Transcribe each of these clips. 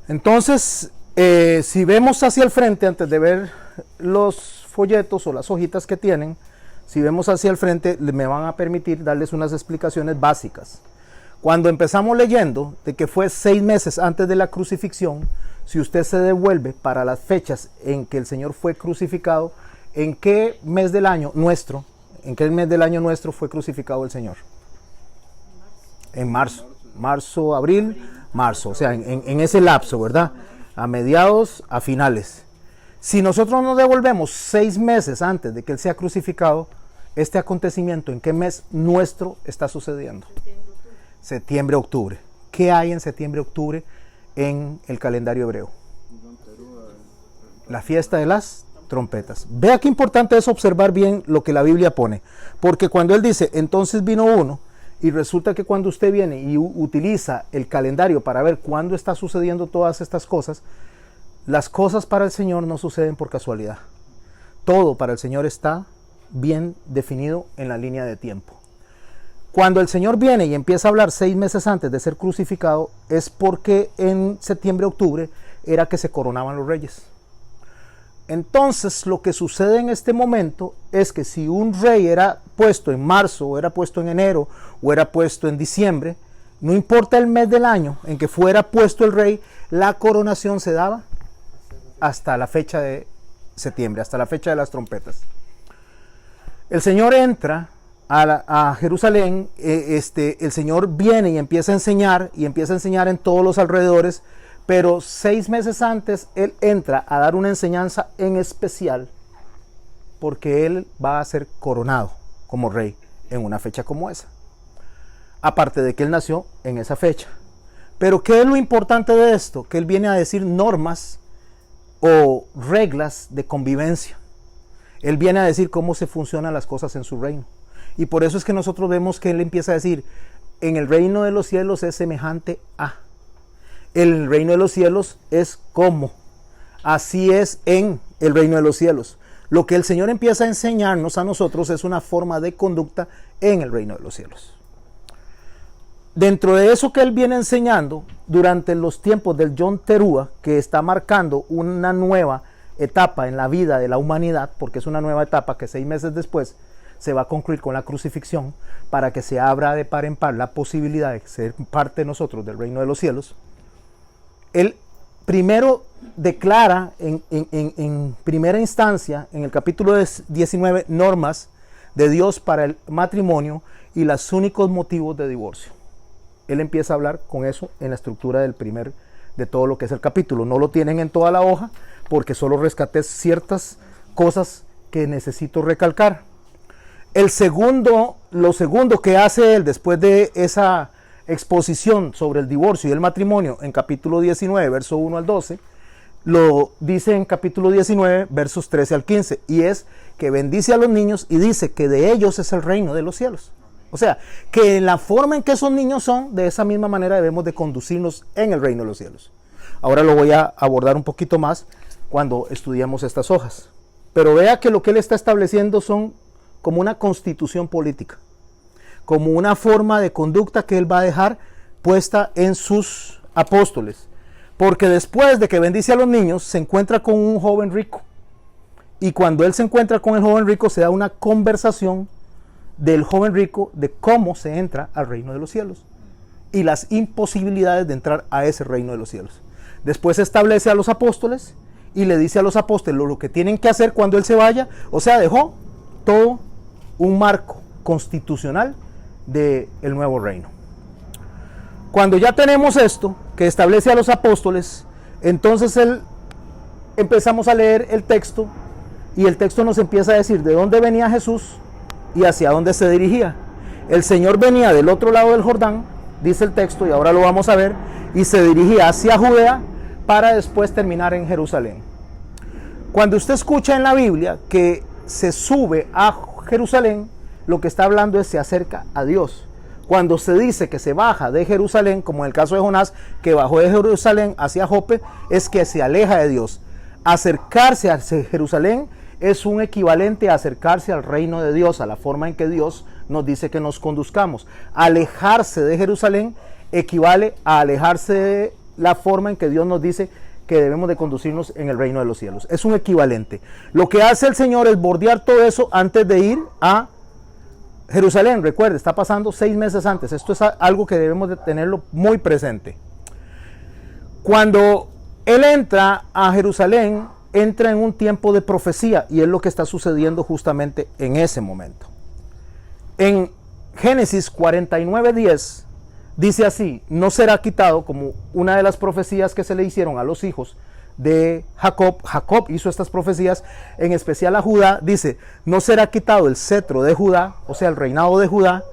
Entonces, si vemos hacia el frente, antes de ver los folletos o las hojitas que tienen, si vemos hacia el frente, me van a permitir darles unas explicaciones básicas. Cuando empezamos leyendo de que fue 6 meses antes de la crucifixión, si usted se devuelve para las fechas en que el Señor fue crucificado, ¿en qué mes del año nuestro, fue crucificado el Señor? En marzo, abril, marzo, o sea, en ese lapso, ¿verdad? A mediados, a finales. Si nosotros nos devolvemos 6 meses antes de que Él sea crucificado, este acontecimiento, ¿en qué mes nuestro está sucediendo? Septiembre, octubre. ¿Qué hay en septiembre, octubre en el calendario hebreo? La fiesta de las trompetas. Vea qué importante es observar bien lo que la Biblia pone. Porque cuando Él dice, entonces vino uno, y resulta que cuando usted viene y utiliza el calendario para ver cuándo está sucediendo todas estas cosas, las cosas para el Señor no suceden por casualidad. Todo para el Señor está bien definido en la línea de tiempo. Cuando el Señor viene y empieza a hablar 6 meses antes de ser crucificado, es porque en septiembre, octubre, era que se coronaban los reyes. Entonces, lo que sucede en este momento es que si un rey era puesto en marzo, o era puesto en enero, o era puesto en diciembre, no importa el mes del año en que fuera puesto el rey, la coronación se daba hasta la fecha de septiembre, hasta la fecha de las trompetas. El Señor entra a Jerusalén, el Señor viene y empieza a enseñar en todos los alrededores, pero 6 meses antes Él entra a dar una enseñanza en especial, porque Él va a ser coronado como rey en una fecha como esa. Aparte de que Él nació en esa fecha. Pero ¿qué es lo importante de esto? Que Él viene a decir normas o reglas de convivencia. Él viene a decir cómo se funcionan las cosas en su reino. Y por eso es que nosotros vemos que Él empieza a decir, en el reino de los cielos es semejante a. El reino de los cielos es como. Así es en el reino de los cielos. Lo que el Señor empieza a enseñarnos a nosotros es una forma de conducta en el reino de los cielos. Dentro de eso que Él viene enseñando, durante los tiempos del Yom Teruah, que está marcando una nueva etapa en la vida de la humanidad, porque es una nueva etapa que 6 meses después se va a concluir con la crucifixión, para que se abra de par en par la posibilidad de ser parte de nosotros del reino de los cielos. Él primero declara en primera instancia, en el capítulo 19, normas de Dios para el matrimonio y los únicos motivos de divorcio. Él empieza a hablar con eso en la estructura de todo lo que es el capítulo. No lo tienen en toda la hoja porque solo rescaté ciertas cosas que necesito recalcar. Lo segundo que hace Él después de esa exposición sobre el divorcio y el matrimonio en capítulo 19, verso 1 al 12, lo dice en capítulo 19, versos 13 al 15, y es que bendice a los niños y dice que de ellos es el reino de los cielos. O sea, que en la forma en que esos niños son, de esa misma manera debemos de conducirnos en el reino de los cielos. Ahora lo voy a abordar un poquito más cuando estudiemos estas hojas. Pero vea que lo que Él está estableciendo son como una constitución política, como una forma de conducta que Él va a dejar puesta en sus apóstoles. Porque después de que bendice a los niños, se encuentra con un joven rico. Y cuando Él se encuentra con el joven rico, se da una conversación del joven rico de cómo se entra al reino de los cielos y las imposibilidades de entrar a ese reino de los cielos. Después establece a los apóstoles y le dice a los apóstoles lo que tienen que hacer cuando Él se vaya. O sea, dejó todo un marco constitucional del nuevo reino. Cuando ya tenemos esto que establece a los apóstoles, entonces empezamos a leer el texto y el texto nos empieza a decir de dónde venía Jesús y hacia dónde se dirigía. El Señor venía del otro lado del Jordán, dice el texto, y ahora lo vamos a ver, y se dirigía hacia Judea para después terminar en Jerusalén. Cuando usted escucha en la Biblia que se sube a Jerusalén, lo que está hablando es se acerca a Dios. Cuando se dice que se baja de Jerusalén, como en el caso de Jonás, que bajó de Jerusalén hacia Jope, es que se aleja de Dios. Acercarse a Jerusalén es un equivalente a acercarse al reino de Dios, a la forma en que Dios nos dice que nos conduzcamos. Alejarse de Jerusalén equivale a alejarse la forma en que Dios nos dice que debemos de conducirnos en el reino de los cielos. Es un equivalente. Lo que hace el Señor es bordear todo eso antes de ir a Jerusalén. Recuerde, está pasando 6 meses antes. Esto es algo que debemos de tenerlo muy presente. Cuando Él entra a Jerusalén, entra en un tiempo de profecía, y es lo que está sucediendo justamente en ese momento. En Génesis 49:10 dice así: no será quitado, como una de las profecías que se le hicieron a los hijos de Jacob. Jacob hizo estas profecías, en especial a Judá. Dice: no será quitado el cetro de Judá, o sea, el reinado de Judá,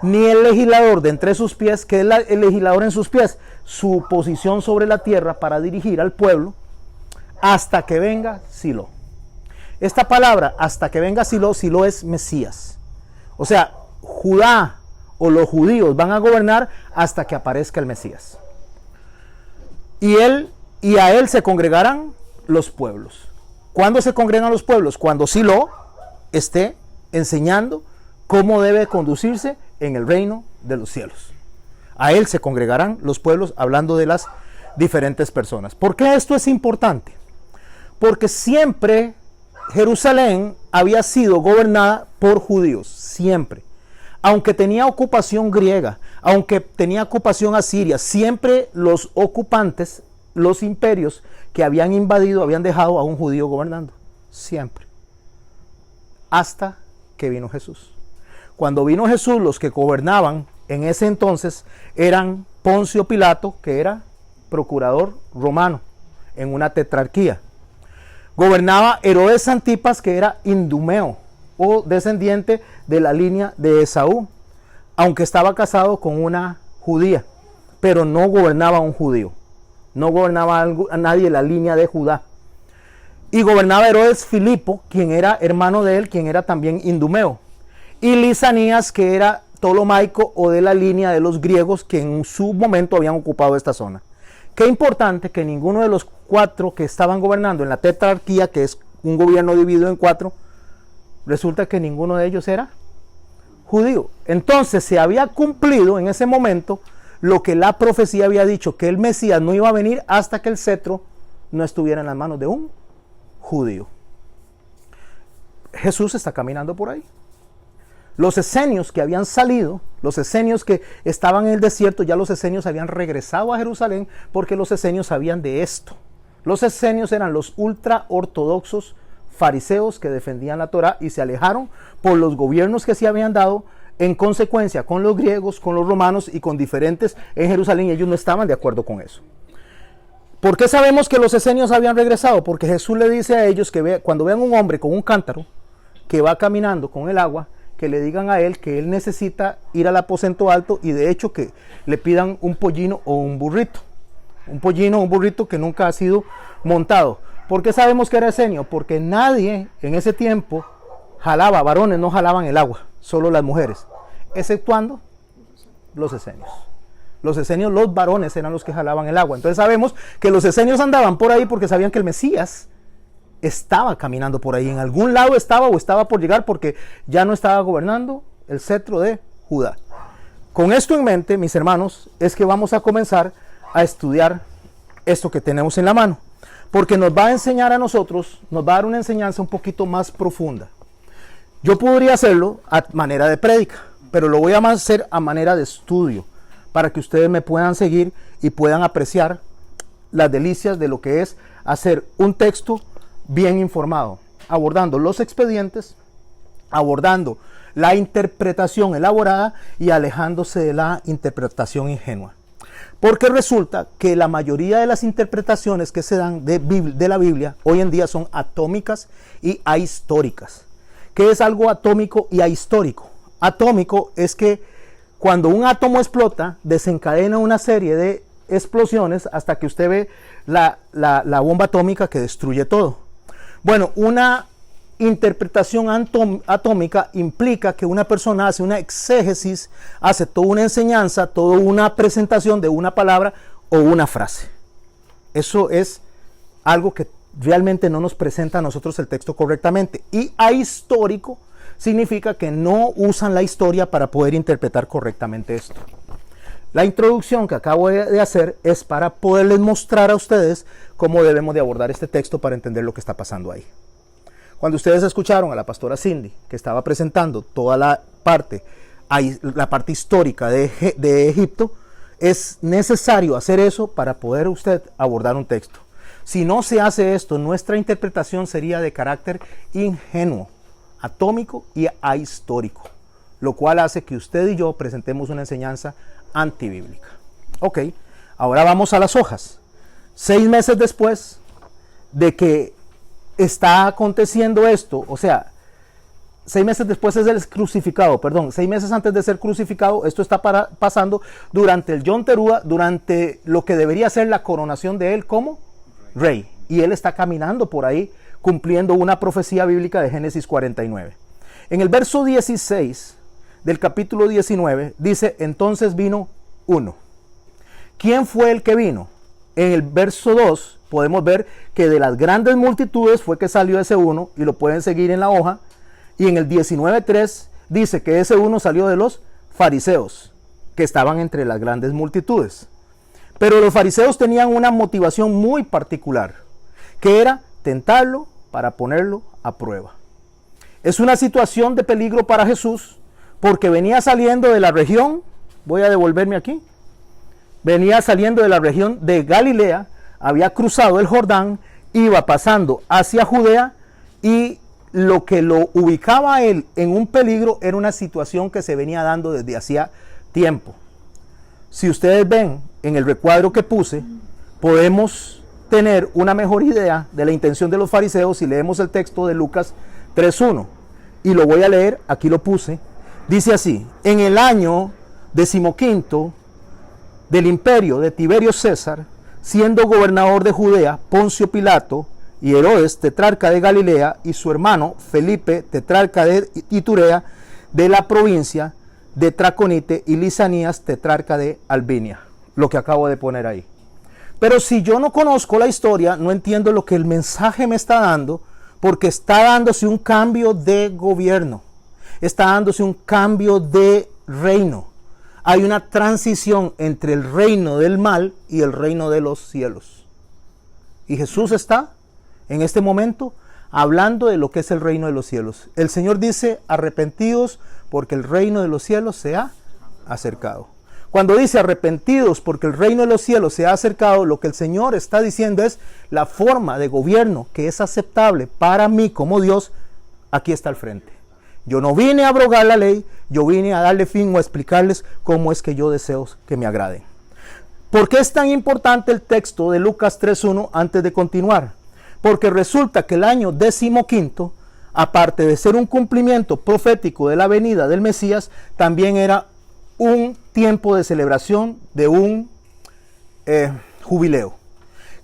ni el legislador de entre sus pies. Que es el legislador en sus pies, su posición sobre la tierra para dirigir al pueblo, hasta que venga Silo. Esta palabra, hasta que venga Silo, Silo es Mesías. O sea, Judá o los judíos van a gobernar hasta que aparezca el Mesías. Y a él se congregarán los pueblos. ¿Cuándo se congregan los pueblos? Cuando Silo esté enseñando cómo debe conducirse en el reino de los cielos. A él se congregarán los pueblos, hablando de las diferentes personas. ¿Por qué esto es importante? Porque siempre Jerusalén había sido gobernada por judíos, siempre. Aunque tenía ocupación griega, aunque tenía ocupación asiria, siempre los ocupantes, los imperios que habían invadido, habían dejado a un judío gobernando. Siempre. Hasta que vino Jesús. Cuando vino Jesús, los que gobernaban en ese entonces eran Poncio Pilato, que era procurador romano en una tetrarquía. Gobernaba Herodes Antipas, que era idumeo o descendiente de la línea de Esaú, aunque estaba casado con una judía, pero no gobernaba un judío, no gobernaba a nadie de la línea de Judá. Y gobernaba Herodes Filipo, quien era hermano de él, quien era también idumeo, y Lisanías, que era ptolomaico o de la línea de los griegos, que en su momento habían ocupado esta zona. Qué importante que ninguno de los 4 que estaban gobernando en la tetrarquía, que es un gobierno dividido en 4, resulta que ninguno de ellos era judío. Entonces se había cumplido en ese momento lo que la profecía había dicho, que el Mesías no iba a venir hasta que el cetro no estuviera en las manos de un judío. Jesús está caminando por ahí. Los esenios que habían salido, los esenios que estaban en el desierto, ya los esenios habían regresado a Jerusalén, porque los esenios sabían de esto. Los esenios eran los ultra ortodoxos fariseos que defendían la Torá y se alejaron por los gobiernos que se habían dado en consecuencia con los griegos, con los romanos y con diferentes en Jerusalén, y ellos no estaban de acuerdo con eso. ¿Por qué sabemos que los esenios habían regresado? Porque Jesús le dice a ellos que cuando vean un hombre con un cántaro que va caminando con el agua, que le digan a él que él necesita ir al aposento alto, y de hecho que le pidan un pollino o un burrito. Un pollino o un burrito que nunca ha sido montado. ¿Por qué sabemos que era esenio? Porque nadie en ese tiempo jalaba, varones no jalaban el agua, solo las mujeres, exceptuando los esenios. Los esenios, los varones eran los que jalaban el agua. Entonces sabemos que los esenios andaban por ahí porque sabían que el Mesías estaba caminando por ahí, en algún lado estaba o estaba por llegar, porque ya no estaba gobernando el cetro de Judá. Con esto en mente, mis hermanos, es que vamos a comenzar a estudiar esto que tenemos en la mano, porque nos va a enseñar a nosotros, nos va a dar una enseñanza un poquito más profunda. Yo podría hacerlo a manera de prédica, pero lo voy a hacer a manera de estudio, para que ustedes me puedan seguir y puedan apreciar las delicias de lo que es hacer un texto bien informado, abordando los expedientes, abordando la interpretación elaborada y alejándose de la interpretación ingenua. Porque resulta que la mayoría de las interpretaciones que se dan de la Biblia hoy en día son atómicas y ahistóricas. ¿Qué es algo atómico y ahistórico? Atómico es que cuando un átomo explota, desencadena una serie de explosiones hasta que usted ve la bomba atómica que destruye todo. Bueno, una interpretación atómica implica que una persona hace una exégesis, hace toda una enseñanza, toda una presentación de una palabra o una frase. Eso es algo que realmente no nos presenta a nosotros el texto correctamente. Y ahistórico significa que no usan la historia para poder interpretar correctamente esto. La introducción que acabo de hacer es para poderles mostrar a ustedes cómo debemos de abordar este texto para entender lo que está pasando ahí. Cuando ustedes escucharon a la pastora Cindy, que estaba presentando toda la parte histórica de Egipto, es necesario hacer eso para poder usted abordar un texto. Si no se hace esto, nuestra interpretación sería de carácter ingenuo, atómico y ahistórico, lo cual hace que usted y yo presentemos una enseñanza antibíblica. Ok, ahora vamos a las hojas. 6 meses después de que está aconteciendo esto, o sea, 6 meses después es el crucificado, 6 meses antes de ser crucificado, esto está pasando durante el Yom Teruah, durante lo que debería ser la coronación de él como rey. Y él está caminando por ahí cumpliendo una profecía bíblica de Génesis 49. En el verso 16 del capítulo 19 dice, entonces vino uno. ¿Quién fue el que vino? En el verso 2 podemos ver que de las grandes multitudes fue que salió ese uno, y lo pueden seguir en la hoja. Y en el 19:3 dice que ese uno salió de los fariseos, que estaban entre las grandes multitudes. Pero los fariseos tenían una motivación muy particular, que era tentarlo para ponerlo a prueba. Es una situación de peligro para Jesús, porque venía saliendo de la región, voy a devolverme aquí, venía saliendo de la región de Galilea, había cruzado el Jordán, iba pasando hacia Judea, y lo que lo ubicaba a él en un peligro era una situación que se venía dando desde hacía tiempo. Si ustedes ven en el recuadro que puse, podemos tener una mejor idea de la intención de los fariseos si leemos el texto de Lucas 3:1. Y lo voy a leer, aquí lo puse. Dice así, en el año 15 del imperio de Tiberio César, siendo gobernador de Judea, Poncio Pilato y Herodes, tetrarca de Galilea, y su hermano Felipe, tetrarca de Iturea, de la provincia de Traconite, y Lisanías, tetrarca de Albinia, lo que acabo de poner ahí. Pero si yo no conozco la historia, no entiendo lo que el mensaje me está dando, porque está dándose un cambio de gobierno, está dándose un cambio de reino. Hay una transición entre el reino del mal y el reino de los cielos. Y Jesús está en este momento hablando de lo que es el reino de los cielos. El Señor dice, arrepentidos porque el reino de los cielos se ha acercado. Cuando dice arrepentidos porque el reino de los cielos se ha acercado, lo que el Señor está diciendo es la forma de gobierno que es aceptable para mí como Dios, aquí está al frente. Yo no vine a abrogar la ley, yo vine a darle fin o a explicarles cómo es que yo deseo que me agraden. ¿Por qué es tan importante el texto de Lucas 3:1 antes de continuar? Porque resulta que el año 15, aparte de ser un cumplimiento profético de la venida del Mesías, también era un tiempo de celebración de un jubileo.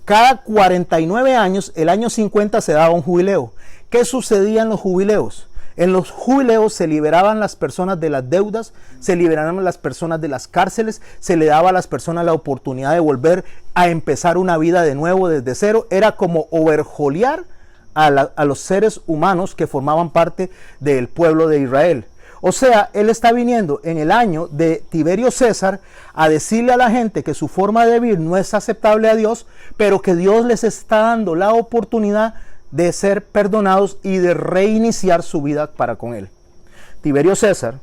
Cada 49 años, el año 50 se daba un jubileo. ¿Qué sucedía en los jubileos? En los jubileos se liberaban las personas de las deudas, se liberaban las personas de las cárceles, se le daba a las personas la oportunidad de volver a empezar una vida de nuevo desde cero. Era como overjolear a los seres humanos que formaban parte del pueblo de Israel. O sea, él está viniendo en el año de Tiberio César a decirle a la gente que su forma de vivir no es aceptable a Dios, pero que Dios les está dando la oportunidad de ser perdonados y de reiniciar su vida para con él. Tiberio César,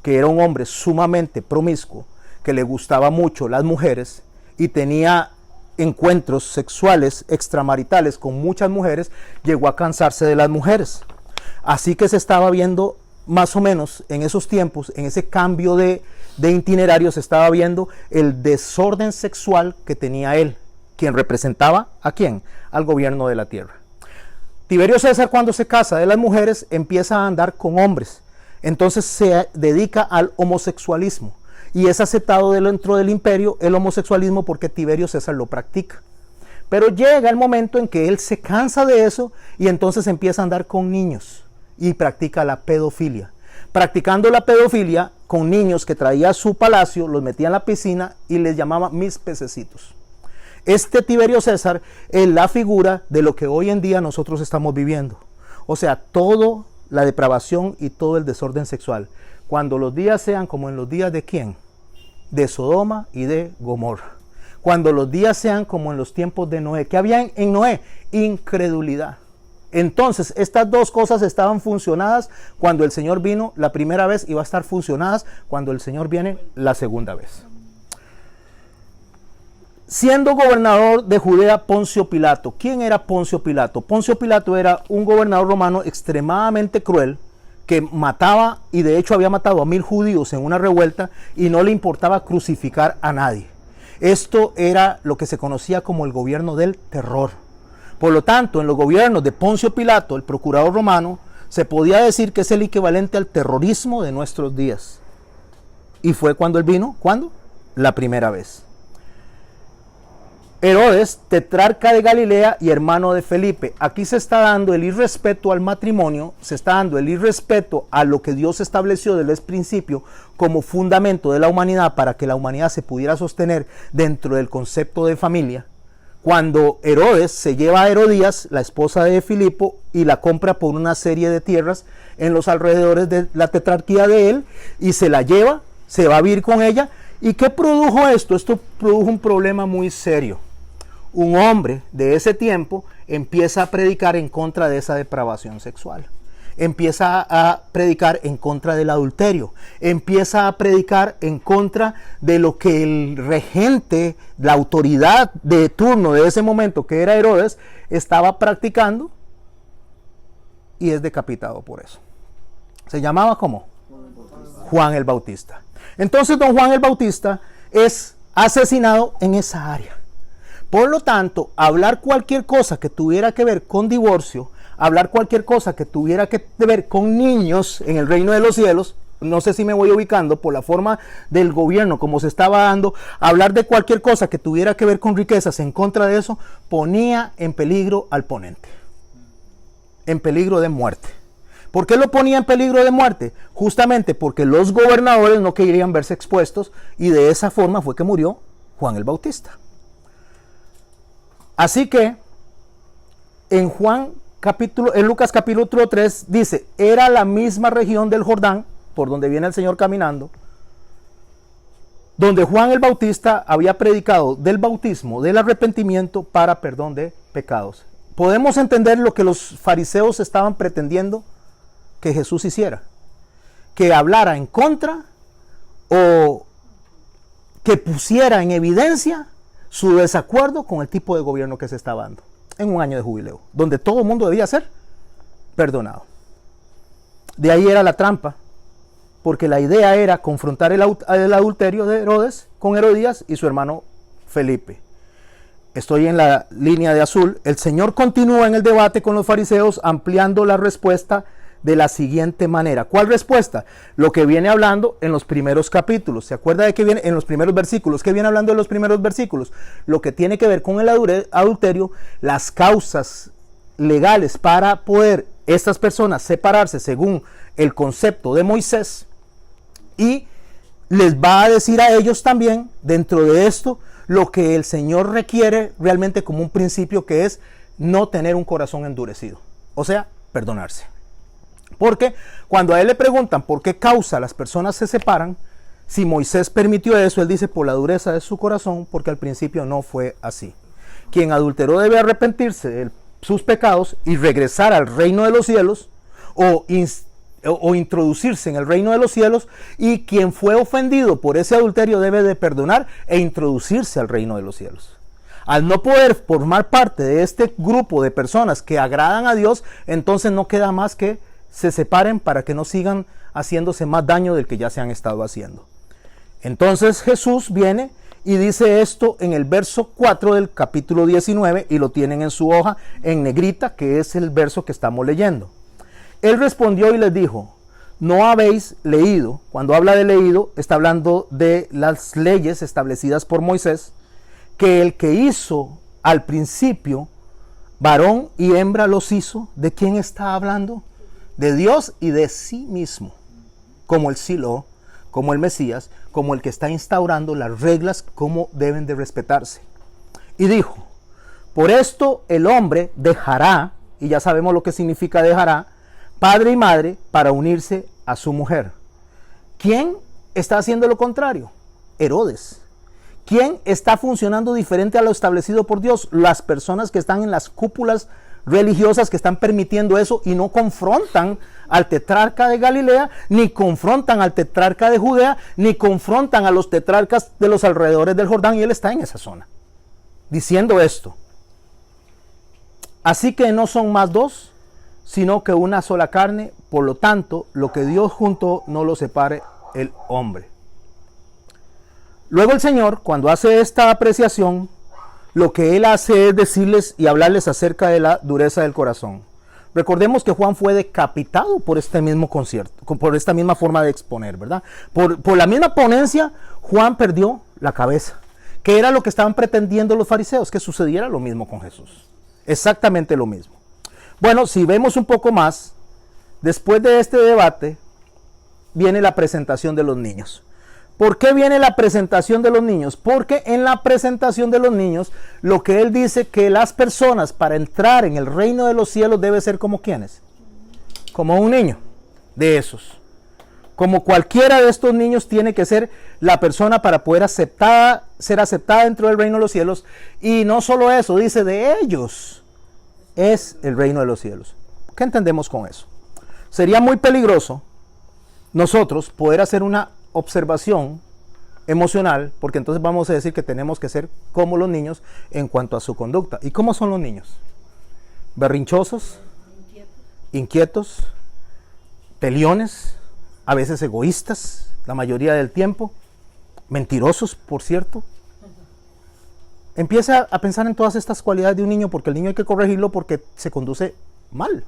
que era un hombre sumamente promiscuo, que le gustaba mucho las mujeres y tenía encuentros sexuales extramaritales con muchas mujeres, llegó a cansarse de las mujeres. Así que se estaba viendo más o menos en esos tiempos, en ese cambio de itinerario, se estaba viendo el desorden sexual que tenía él, quien representaba ¿a quién? Al gobierno de la tierra. Tiberio César, cuando se casa de las mujeres, empieza a andar con hombres. Entonces se dedica al homosexualismo. Y es aceptado dentro del imperio el homosexualismo porque Tiberio César lo practica. Pero llega el momento en que él se cansa de eso y entonces empieza a andar con niños y practica la pedofilia. Practicando la pedofilia con niños que traía a su palacio, los metía en la piscina y les llamaba mis pececitos. Este Tiberio César es la figura de lo que hoy en día nosotros estamos viviendo. O sea, toda la depravación y todo el desorden sexual. Cuando los días sean como en los días de ¿quién? de Sodoma y de Gomorra. Cuando los días sean como en los tiempos de Noé. ¿Qué había en Noé? Incredulidad. Entonces, estas dos cosas estaban funcionadas cuando el Señor vino la primera vez y va a estar funcionadas cuando el Señor viene la segunda vez. Siendo gobernador de Judea Poncio Pilato. ¿Quién era Poncio Pilato? Poncio Pilato era un gobernador romano extremadamente cruel que mataba, y de hecho había matado a 1000 judíos en una revuelta y no le importaba crucificar a nadie. Esto era lo que se conocía como el gobierno del terror. Por lo tanto, en los gobiernos de Poncio Pilato, el procurador romano, se podía decir que es el equivalente al terrorismo de nuestros días. Y fue cuando él vino, ¿cuándo? La primera vez. Herodes, tetrarca de Galilea y hermano de Felipe. Aquí se está dando el irrespeto al matrimonio, se está dando el irrespeto a lo que Dios estableció desde el principio como fundamento de la humanidad para que la humanidad se pudiera sostener dentro del concepto de familia. Cuando Herodes se lleva a Herodías, la esposa de Filipo, y la compra por una serie de tierras en los alrededores de la tetrarquía de él, y se la lleva, se va a vivir con ella. ¿Y qué produjo esto? Esto produjo un problema muy serio. Un hombre de ese tiempo empieza a predicar en contra de esa depravación sexual. Empieza a predicar en contra del adulterio. Empieza a predicar en contra de lo que el regente, la autoridad de turno de ese momento, que era Herodes, estaba practicando, y es decapitado por eso. ¿Se llamaba cómo? Juan el Bautista. Entonces don Juan el Bautista es asesinado en esa área. Por lo tanto, hablar cualquier cosa que tuviera que ver con divorcio, hablar cualquier cosa que tuviera que ver con niños en el reino de los cielos, no sé si me voy ubicando por la forma del gobierno como se estaba dando, hablar de cualquier cosa que tuviera que ver con riquezas en contra de eso, ponía en peligro al ponente, en peligro de muerte. ¿Por qué lo ponía en peligro de muerte? Justamente porque los gobernadores no querían verse expuestos, y de esa forma fue que murió Juan el Bautista. Así que en Lucas capítulo 3 dice, era la misma región del Jordán, por donde viene el Señor caminando, donde Juan el Bautista había predicado del bautismo, del arrepentimiento para perdón de pecados. Podemos entender lo que los fariseos estaban pretendiendo que Jesús hiciera, que hablara en contra o que pusiera en evidencia su desacuerdo con el tipo de gobierno que se estaba dando en un año de jubileo, donde todo el mundo debía ser perdonado. De ahí era la trampa, porque la idea era confrontar el adulterio de Herodes con Herodías y su hermano Felipe. Estoy en la línea de azul. El Señor continúa en el debate con los fariseos, ampliando la respuesta de la siguiente manera. ¿Cuál respuesta? Lo que viene hablando en los primeros capítulos. ¿Se acuerda de que viene en los primeros versículos? ¿Qué viene hablando en los primeros versículos? Lo que tiene que ver con el adulterio, las causas legales para poder estas personas separarse según el concepto de Moisés, y les va a decir a ellos también, dentro de esto, lo que el Señor requiere realmente como un principio, que es no tener un corazón endurecido, o sea, perdonarse. Porque cuando a él le preguntan por qué causa las personas se separan, si Moisés permitió eso, él dice por la dureza de su corazón, porque al principio no fue así. Quien adulteró debe arrepentirse de sus pecados y regresar al reino de los cielos, o introducirse en el reino de los cielos, y quien fue ofendido por ese adulterio debe de perdonar e introducirse al reino de los cielos. Al no poder formar parte de este grupo de personas que agradan a Dios, entonces no queda más que se separen para que no sigan haciéndose más daño del que ya se han estado haciendo. Entonces Jesús viene y dice esto en el verso 4 del capítulo 19, y lo tienen en su hoja en negrita, que es el verso que estamos leyendo. Él respondió y les dijo, ¿no habéis leído? Cuando habla de leído, está hablando de las leyes establecidas por Moisés, que el que hizo al principio, varón y hembra los hizo. ¿De quién está hablando? De Dios y de sí mismo, como el Silo, como el Mesías, como el que está instaurando las reglas como deben de respetarse. Y dijo, por esto el hombre dejará, y ya sabemos lo que significa dejará, padre y madre para unirse a su mujer. ¿Quién está haciendo lo contrario? Herodes. ¿Quién está funcionando diferente a lo establecido por Dios? Las personas que están en las cúpulas religiosas, que están permitiendo eso y no confrontan al tetrarca de Galilea, ni confrontan al tetrarca de Judea, ni confrontan a los tetrarcas de los alrededores del Jordán, y él está en esa zona, diciendo esto. Así que no son más dos, sino que una sola carne, por lo tanto, lo que Dios juntó no lo separe el hombre. Luego el Señor, cuando hace esta apreciación, lo que Él hace es decirles y hablarles acerca de la dureza del corazón. Recordemos que Juan fue decapitado por este mismo concierto, por esta misma forma de exponer, ¿verdad? Por la misma ponencia, Juan perdió la cabeza. ¿Qué era lo que estaban pretendiendo los fariseos? Que sucediera lo mismo con Jesús. Exactamente lo mismo. Bueno, si vemos un poco más, después de este debate, viene la presentación de los niños. ¿Por qué viene la presentación de los niños? Porque en la presentación de los niños, lo que él dice que las personas para entrar en el reino de los cielos debe ser como ¿quiénes? Como un niño de esos. Como cualquiera de estos niños tiene que ser la persona para poder ser aceptada dentro del reino de los cielos. Y no solo eso, dice de ellos es el reino de los cielos. ¿Qué entendemos con eso? Sería muy peligroso nosotros poder hacer una observación emocional, porque entonces vamos a decir que tenemos que ser como los niños en cuanto a su conducta. ¿Y cómo son los niños? Berrinchosos, inquietos, peliones, a veces egoístas, la mayoría del tiempo, mentirosos, por cierto. Empieza a pensar en todas estas cualidades de un niño, porque el niño hay que corregirlo porque se conduce mal.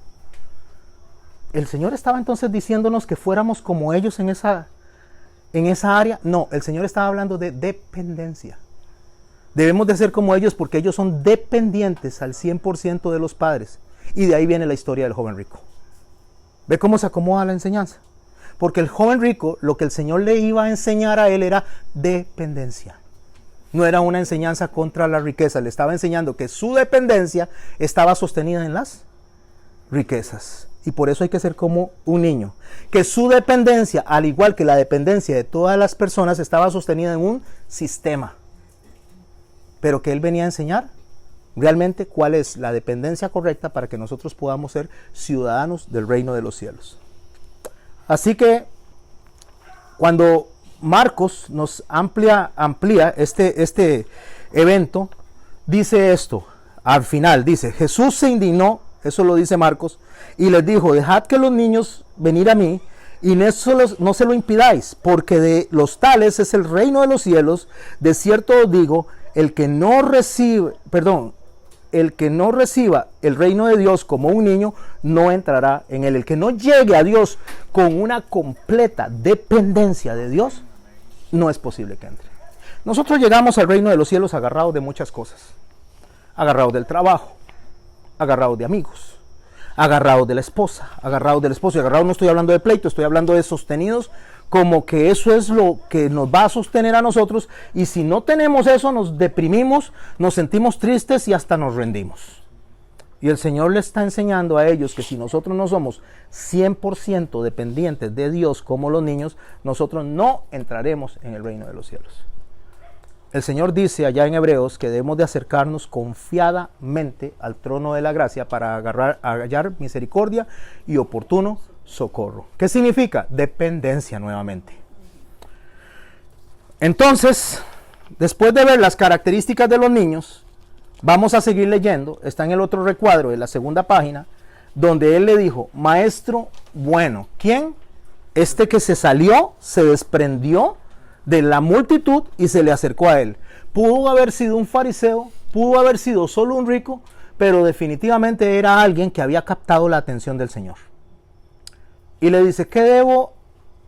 ¿El Señor estaba entonces diciéndonos que fuéramos como ellos en esa área? No, el Señor estaba hablando de dependencia. Debemos de ser como ellos porque ellos son dependientes al 100% de los padres. Y de ahí viene la historia del joven rico. ¿Ve cómo se acomoda la enseñanza? Porque el joven rico, lo que el Señor le iba a enseñar a él era dependencia. No era una enseñanza contra la riqueza. Le estaba enseñando que su dependencia estaba sostenida en las riquezas. Y por eso hay que ser como un niño. Que su dependencia, al igual que la dependencia de todas las personas, estaba sostenida en un sistema. Pero que él venía a enseñar realmente cuál es la dependencia correcta para que nosotros podamos ser ciudadanos del reino de los cielos. Así que cuando Marcos nos amplía este evento, dice esto, al final dice, Jesús se indignó, eso lo dice Marcos, y les dijo, dejad que los niños venir a mí, y no se lo impidáis, porque de los tales es el reino de los cielos. De cierto os digo, el que no reciba el reino de Dios como un niño, no entrará en él. El que no llegue a Dios con una completa dependencia de Dios, no es posible que entre. Nosotros llegamos al reino de los cielos agarrados de muchas cosas. Agarrados del trabajo, agarrados de amigos, agarrados de la esposa, agarrados del esposo. Y agarrados no estoy hablando de pleito, estoy hablando de sostenidos, como que eso es lo que nos va a sostener a nosotros. Y si no tenemos eso, nos deprimimos, nos sentimos tristes y hasta nos rendimos. Y el Señor le está enseñando a ellos que si nosotros no somos 100% dependientes de Dios como los niños, nosotros no entraremos en el reino de los cielos. El Señor dice allá en Hebreos que debemos de acercarnos confiadamente al trono de la gracia para hallar misericordia y oportuno socorro. ¿Qué significa? Dependencia nuevamente. Entonces, después de ver las características de los niños, vamos a seguir leyendo. Está en el otro recuadro de la segunda página, donde él le dijo, maestro bueno. ¿Quién? Este que se salió, se desprendió de la multitud y se le acercó a él. Pudo haber sido un fariseo, pudo haber sido solo un rico, pero definitivamente era alguien que había captado la atención del Señor. Y le dice, ¿qué debo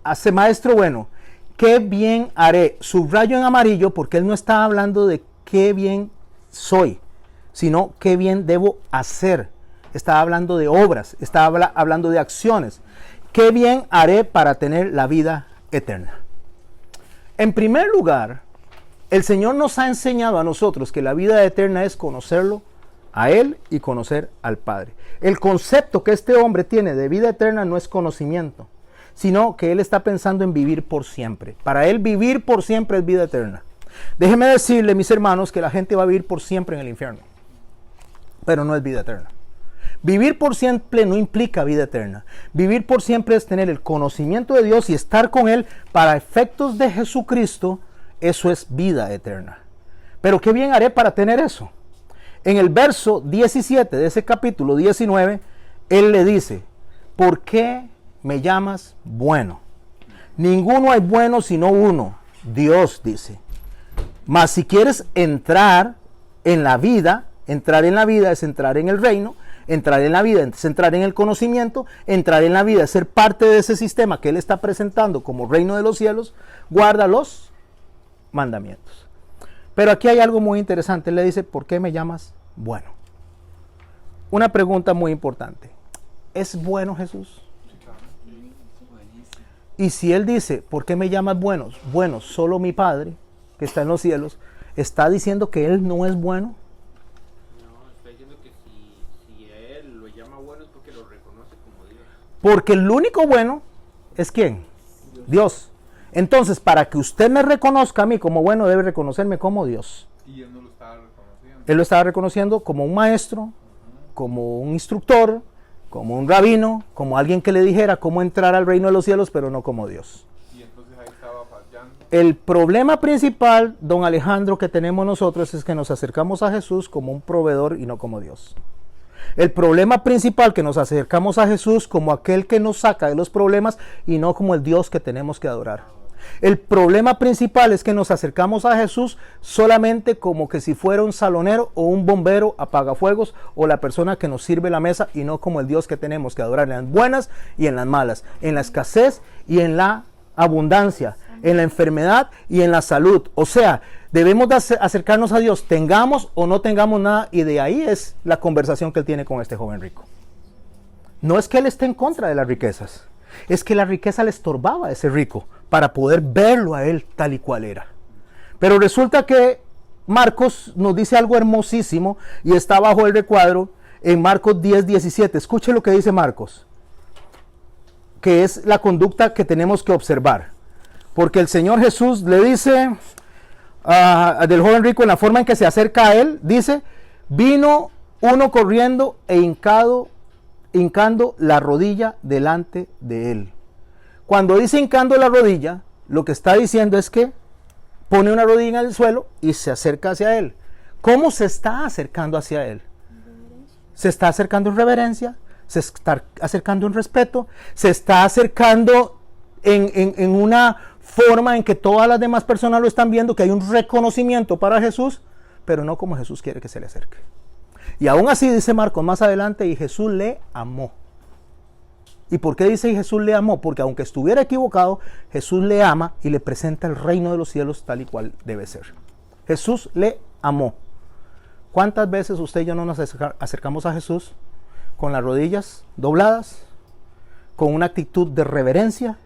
hacer, maestro bueno? ¿Qué bien haré? Subrayo en amarillo porque él no está hablando de qué bien soy, sino qué bien debo hacer. Está hablando de obras, está hablando de acciones. ¿Qué bien haré para tener la vida eterna? En primer lugar, el Señor nos ha enseñado a nosotros que la vida eterna es conocerlo a Él y conocer al Padre. El concepto que este hombre tiene de vida eterna no es conocimiento, sino que Él está pensando en vivir por siempre. Para Él vivir por siempre es vida eterna. Déjeme decirle, mis hermanos, que la gente va a vivir por siempre en el infierno, pero no es vida eterna. Vivir por siempre no implica vida eterna. Vivir por siempre es tener el conocimiento de Dios y estar con Él para efectos de Jesucristo. Eso es vida eterna. Pero ¿qué bien haré para tener eso? En el verso 17 de ese capítulo 19, Él le dice, ¿por qué me llamas bueno? Ninguno hay bueno sino uno, Dios dice. Mas si quieres entrar en la vida es entrar en el reino, entrar en la vida es entrar en el conocimiento, entrar en la vida es ser parte de ese sistema que Él está presentando como reino de los cielos, guarda los mandamientos. Pero aquí hay algo muy interesante. Él le dice, ¿por qué me llamas bueno? Una pregunta muy importante. ¿Es bueno Jesús? Y si Él dice, ¿por qué me llamas bueno? Bueno, solo mi Padre, que está en los cielos, ¿está diciendo que Él no es bueno? No, está diciendo que si Él lo llama bueno es porque lo reconoce como Dios. Porque el único bueno es ¿quién? Dios. Entonces, para que usted me reconozca a mí como bueno, debe reconocerme como Dios. Y Él no lo estaba reconociendo. Él lo estaba reconociendo como un maestro, como un instructor, como un rabino, como alguien que le dijera cómo entrar al reino de los cielos, pero no como Dios. Y entonces ahí estaba fallando. El problema principal, don Alejandro, que tenemos nosotros es que nos acercamos a Jesús como un proveedor y no como Dios. El problema principal, que nos acercamos a Jesús como aquel que nos saca de los problemas y no como el Dios que tenemos que adorar. El problema principal es que nos acercamos a Jesús solamente como que si fuera un salonero o un bombero apagafuegos o la persona que nos sirve la mesa y no como el Dios que tenemos que adorar en las buenas y en las malas, en la escasez y en la abundancia, en la enfermedad y en la salud. O sea, debemos de acercarnos a Dios, tengamos o no tengamos nada, y de ahí es la conversación que Él tiene con este joven rico. No es que Él esté en contra de las riquezas, es que la riqueza le estorbaba a ese rico para poder verlo a Él tal y cual era. Pero resulta que Marcos nos dice algo hermosísimo y está bajo el recuadro en Marcos 10:17. Escuche lo que dice Marcos, que es la conducta que tenemos que observar. Porque el Señor Jesús le dice del joven rico, en la forma en que se acerca a Él, dice, vino uno corriendo e hincando la rodilla delante de Él. Cuando dice hincando la rodilla, lo que está diciendo es que pone una rodilla en el suelo y se acerca hacia Él. ¿Cómo se está acercando hacia Él? Se está acercando en reverencia, se está acercando en respeto, se está acercando en una forma en que todas las demás personas lo están viendo, que hay un reconocimiento para Jesús, pero no como Jesús quiere que se le acerque. Y aún así dice Marcos más adelante, y Jesús le amó. ¿Y por qué dice Jesús le amó? Porque aunque estuviera equivocado, Jesús le ama y le presenta el reino de los cielos tal y cual debe ser. Jesús le amó. ¿Cuántas veces usted y yo no nos acercamos a Jesús con las rodillas dobladas, con una actitud de reverencia,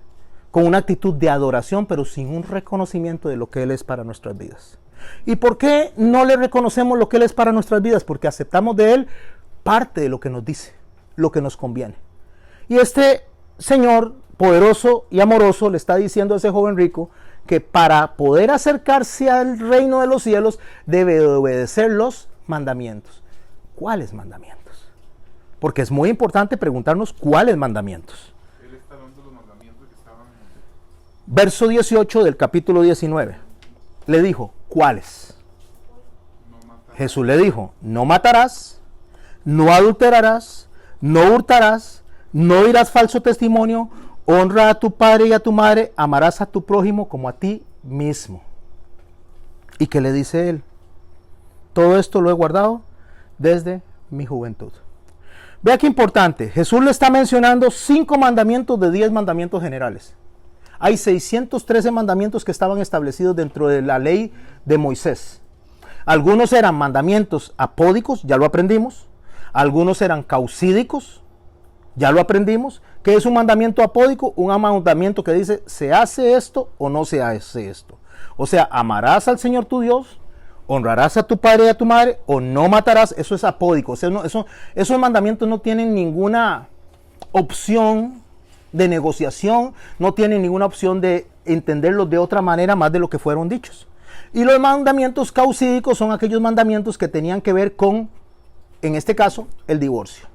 con una actitud de adoración, pero sin un reconocimiento de lo que Él es para nuestras vidas? ¿Y por qué no le reconocemos lo que Él es para nuestras vidas? Porque aceptamos de Él parte de lo que nos dice, lo que nos conviene. Y este Señor poderoso y amoroso le está diciendo a ese joven rico que para poder acercarse al reino de los cielos debe obedecer los mandamientos. ¿Cuáles mandamientos? Porque es muy importante preguntarnos cuáles mandamientos. Él está dando los mandamientos que estaban en... Verso 18 del capítulo 19. Le dijo, ¿cuáles? No matar. Jesús le dijo, no matarás, no adulterarás, no hurtarás, no dirás falso testimonio, honra a tu padre y a tu madre, amarás a tu prójimo como a ti mismo. ¿Y qué le dice él? Todo esto lo he guardado desde mi juventud. Vea qué importante, Jesús le está mencionando 5 mandamientos de 10 mandamientos generales. Hay 613 mandamientos que estaban establecidos dentro de la ley de Moisés. Algunos eran mandamientos apódicos, ya lo aprendimos. Algunos eran causídicos, ya lo aprendimos. ¿Qué es un mandamiento apódico? Un mandamiento que dice, se hace esto o no se hace esto. O sea, amarás al Señor tu Dios, honrarás a tu padre y a tu madre, o no matarás. Eso es apódico. O sea, esos mandamientos no tienen ninguna opción de negociación, no tienen ninguna opción de entenderlos de otra manera más de lo que fueron dichos. Y los mandamientos causídicos son aquellos mandamientos que tenían que ver con, en este caso, el divorcio.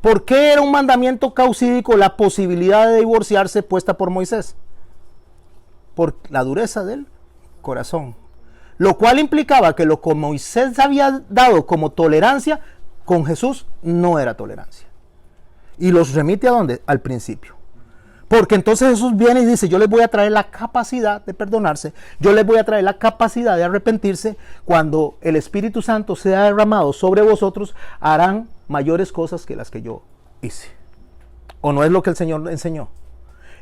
¿Por qué era un mandamiento causídico la posibilidad de divorciarse puesta por Moisés? Por la dureza del corazón. Lo cual implicaba que lo que Moisés había dado como tolerancia, con Jesús no era tolerancia. Y los remite ¿a dónde? Al principio. Porque entonces Jesús viene y dice, yo les voy a traer la capacidad de perdonarse, yo les voy a traer la capacidad de arrepentirse. Cuando el Espíritu Santo sea derramado sobre vosotros, harán mayores cosas que las que yo hice. ¿O no es lo que el Señor enseñó?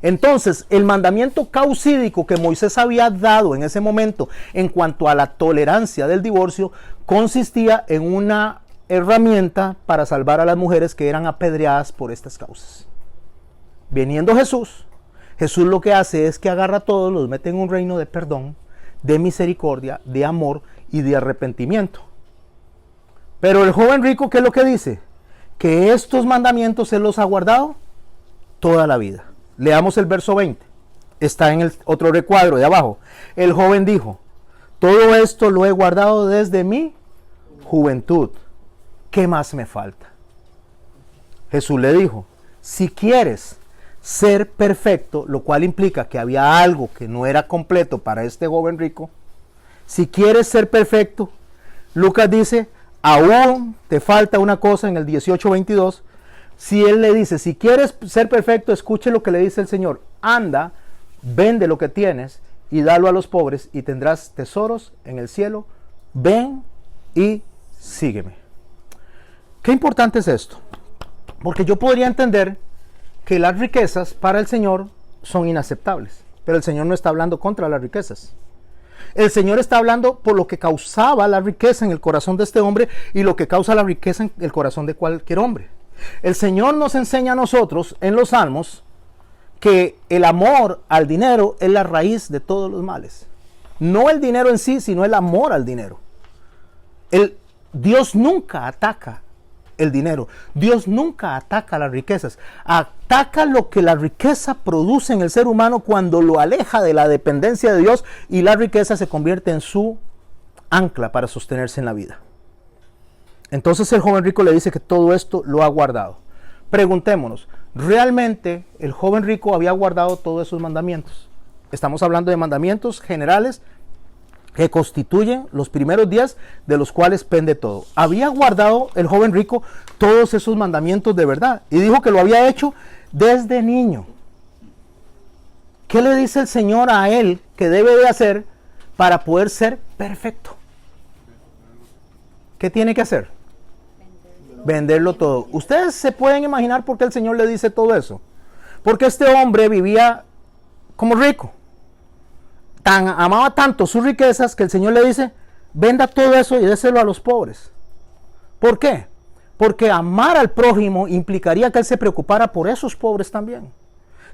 Entonces, el mandamiento causídico que Moisés había dado en ese momento en cuanto a la tolerancia del divorcio, consistía en una herramienta para salvar a las mujeres que eran apedreadas por estas causas. Viniendo Jesús, Jesús lo que hace es que agarra a todos, los mete en un reino de perdón, de misericordia, de amor y de arrepentimiento. Pero el joven rico, ¿qué es lo que dice? Que estos mandamientos Él los ha guardado toda la vida. Leamos el verso 20. Está en el otro recuadro de abajo. El joven dijo, todo esto lo he guardado desde mi juventud. ¿Qué más me falta? Jesús le dijo, si quieres ser perfecto, lo cual implica que había algo que no era completo para este joven rico. Si quieres ser perfecto, Lucas dice, aún te falta una cosa en el 18:22. Si él le dice, si quieres ser perfecto, escuche lo que le dice el Señor. Anda, vende lo que tienes y dalo a los pobres y tendrás tesoros en el cielo. Ven y sígueme. Qué importante es esto. Porque yo podría entender que las riquezas para el Señor son inaceptables. Pero el Señor no está hablando contra las riquezas. El Señor está hablando por lo que causaba la riqueza en el corazón de este hombre y lo que causa la riqueza en el corazón de cualquier hombre. El Señor nos enseña a nosotros en los Salmos que el amor al dinero es la raíz de todos los males. No el dinero en sí, sino el amor al dinero. Dios nunca ataca el dinero. Dios nunca ataca las riquezas. Ataca lo que la riqueza produce en el ser humano cuando lo aleja de la dependencia de Dios y la riqueza se convierte en su ancla para sostenerse en la vida. Entonces el joven rico le dice que todo esto lo ha guardado. Preguntémonos, ¿realmente el joven rico había guardado todos esos mandamientos? Estamos hablando de mandamientos generales que constituyen los primeros 10 de los cuales pende todo. ¿Había guardado el joven rico todos esos mandamientos de verdad? Y dijo que lo había hecho desde niño. ¿Qué le dice el Señor a él que debe de hacer para poder ser perfecto? ¿Qué tiene que hacer? Venderlo todo. ¿Ustedes se pueden imaginar por qué el Señor le dice todo eso? Porque este hombre vivía como rico. Amaba tanto sus riquezas que el Señor le dice, venda todo eso y déselo a los pobres. ¿Por qué? Porque amar al prójimo implicaría que él se preocupara por esos pobres también.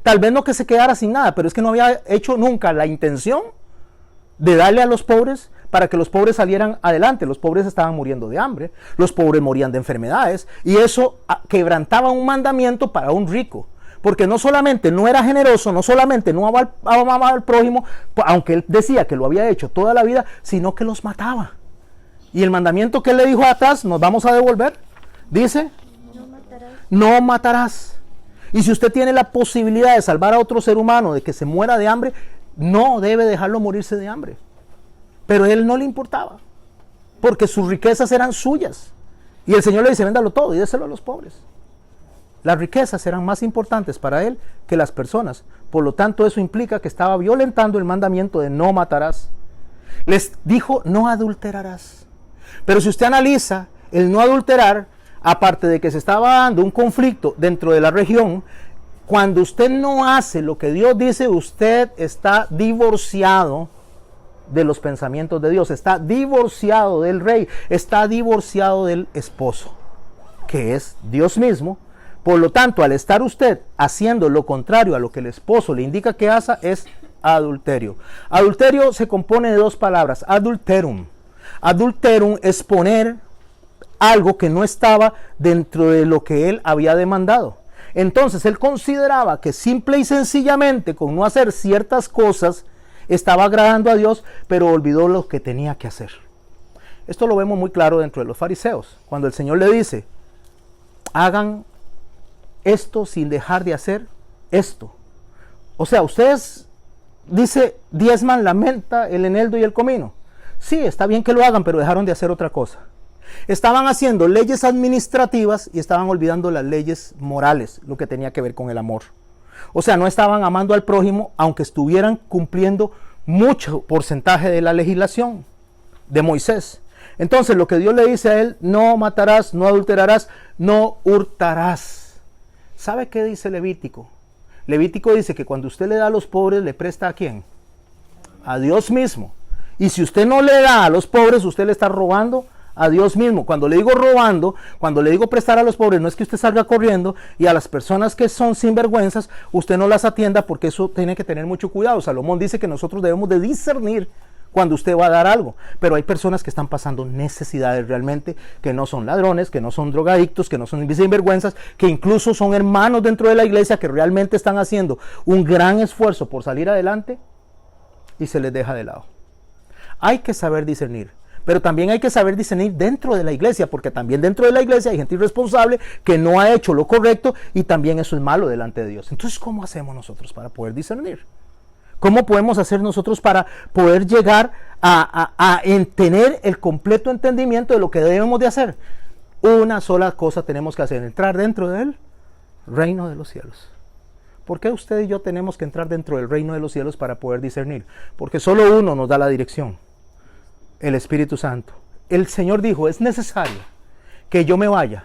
Tal vez no que se quedara sin nada, pero es que no había hecho nunca la intención de darle a los pobres para que los pobres salieran adelante. Los pobres estaban muriendo de hambre, los pobres morían de enfermedades, y eso quebrantaba un mandamiento para un rico. Porque no solamente no era generoso, no solamente no amaba al prójimo, aunque él decía que lo había hecho toda la vida, sino que los mataba. Y el mandamiento que él le dijo atrás, nos vamos a devolver, dice, no matarás. Y si usted tiene la posibilidad de salvar a otro ser humano de que se muera de hambre, no debe dejarlo morirse de hambre. Pero a él no le importaba, porque sus riquezas eran suyas. Y el Señor le dice, véndalo todo y déselo a los pobres. Las riquezas eran más importantes para él que las personas. Por lo tanto, eso implica que estaba violentando el mandamiento de no matarás. Les dijo, no adulterarás. Pero si usted analiza el no adulterar, aparte de que se estaba dando un conflicto dentro de la región, cuando usted no hace lo que Dios dice, usted está divorciado de los pensamientos de Dios, está divorciado del rey, está divorciado del esposo, que es Dios mismo. Por lo tanto, al estar usted haciendo lo contrario a lo que el esposo le indica que haga, es adulterio. Adulterio se compone de dos palabras, adulterum. Adulterum es poner algo que no estaba dentro de lo que él había demandado. Entonces él consideraba que simple y sencillamente con no hacer ciertas cosas estaba agradando a Dios, pero olvidó lo que tenía que hacer. Esto lo vemos muy claro dentro de los fariseos, cuando el Señor le dice, hagan esto sin dejar de hacer esto. O sea, ustedes, dice, diezman la menta, el eneldo y el comino. Sí, está bien que lo hagan, pero dejaron de hacer otra cosa. Estaban haciendo leyes administrativas y estaban olvidando las leyes morales, lo que tenía que ver con el amor. O sea, no estaban amando al prójimo, aunque estuvieran cumpliendo mucho porcentaje de la legislación de Moisés. Entonces, lo que Dios le dice a él, no matarás, no adulterarás, no hurtarás. ¿Sabe qué dice Levítico? Levítico dice que cuando usted le da a los pobres, ¿le presta a quién? A Dios mismo. Y si usted no le da a los pobres, usted le está robando a Dios mismo. Cuando le digo robando, cuando le digo prestar a los pobres, no es que usted salga corriendo y a las personas que son sinvergüenzas, usted no las atienda, porque eso tiene que tener mucho cuidado. Salomón dice que nosotros debemos de discernir cuando usted va a dar algo, pero hay personas que están pasando necesidades realmente, que no son ladrones, que no son drogadictos, que no son sinvergüenzas, que incluso son hermanos dentro de la iglesia, que realmente están haciendo un gran esfuerzo por salir adelante y se les deja de lado. Hay que saber discernir, pero también hay que saber discernir dentro de la iglesia, porque también dentro de la iglesia hay gente irresponsable que no ha hecho lo correcto y también eso es malo delante de Dios. Entonces, ¿cómo hacemos nosotros para poder discernir? ¿Cómo podemos hacer nosotros para poder llegar a tener el completo entendimiento de lo que debemos de hacer? Una sola cosa tenemos que hacer, entrar dentro del reino de los cielos. ¿Por qué usted y yo tenemos que entrar dentro del reino de los cielos para poder discernir? Porque solo uno nos da la dirección, el Espíritu Santo. El Señor dijo, es necesario que yo me vaya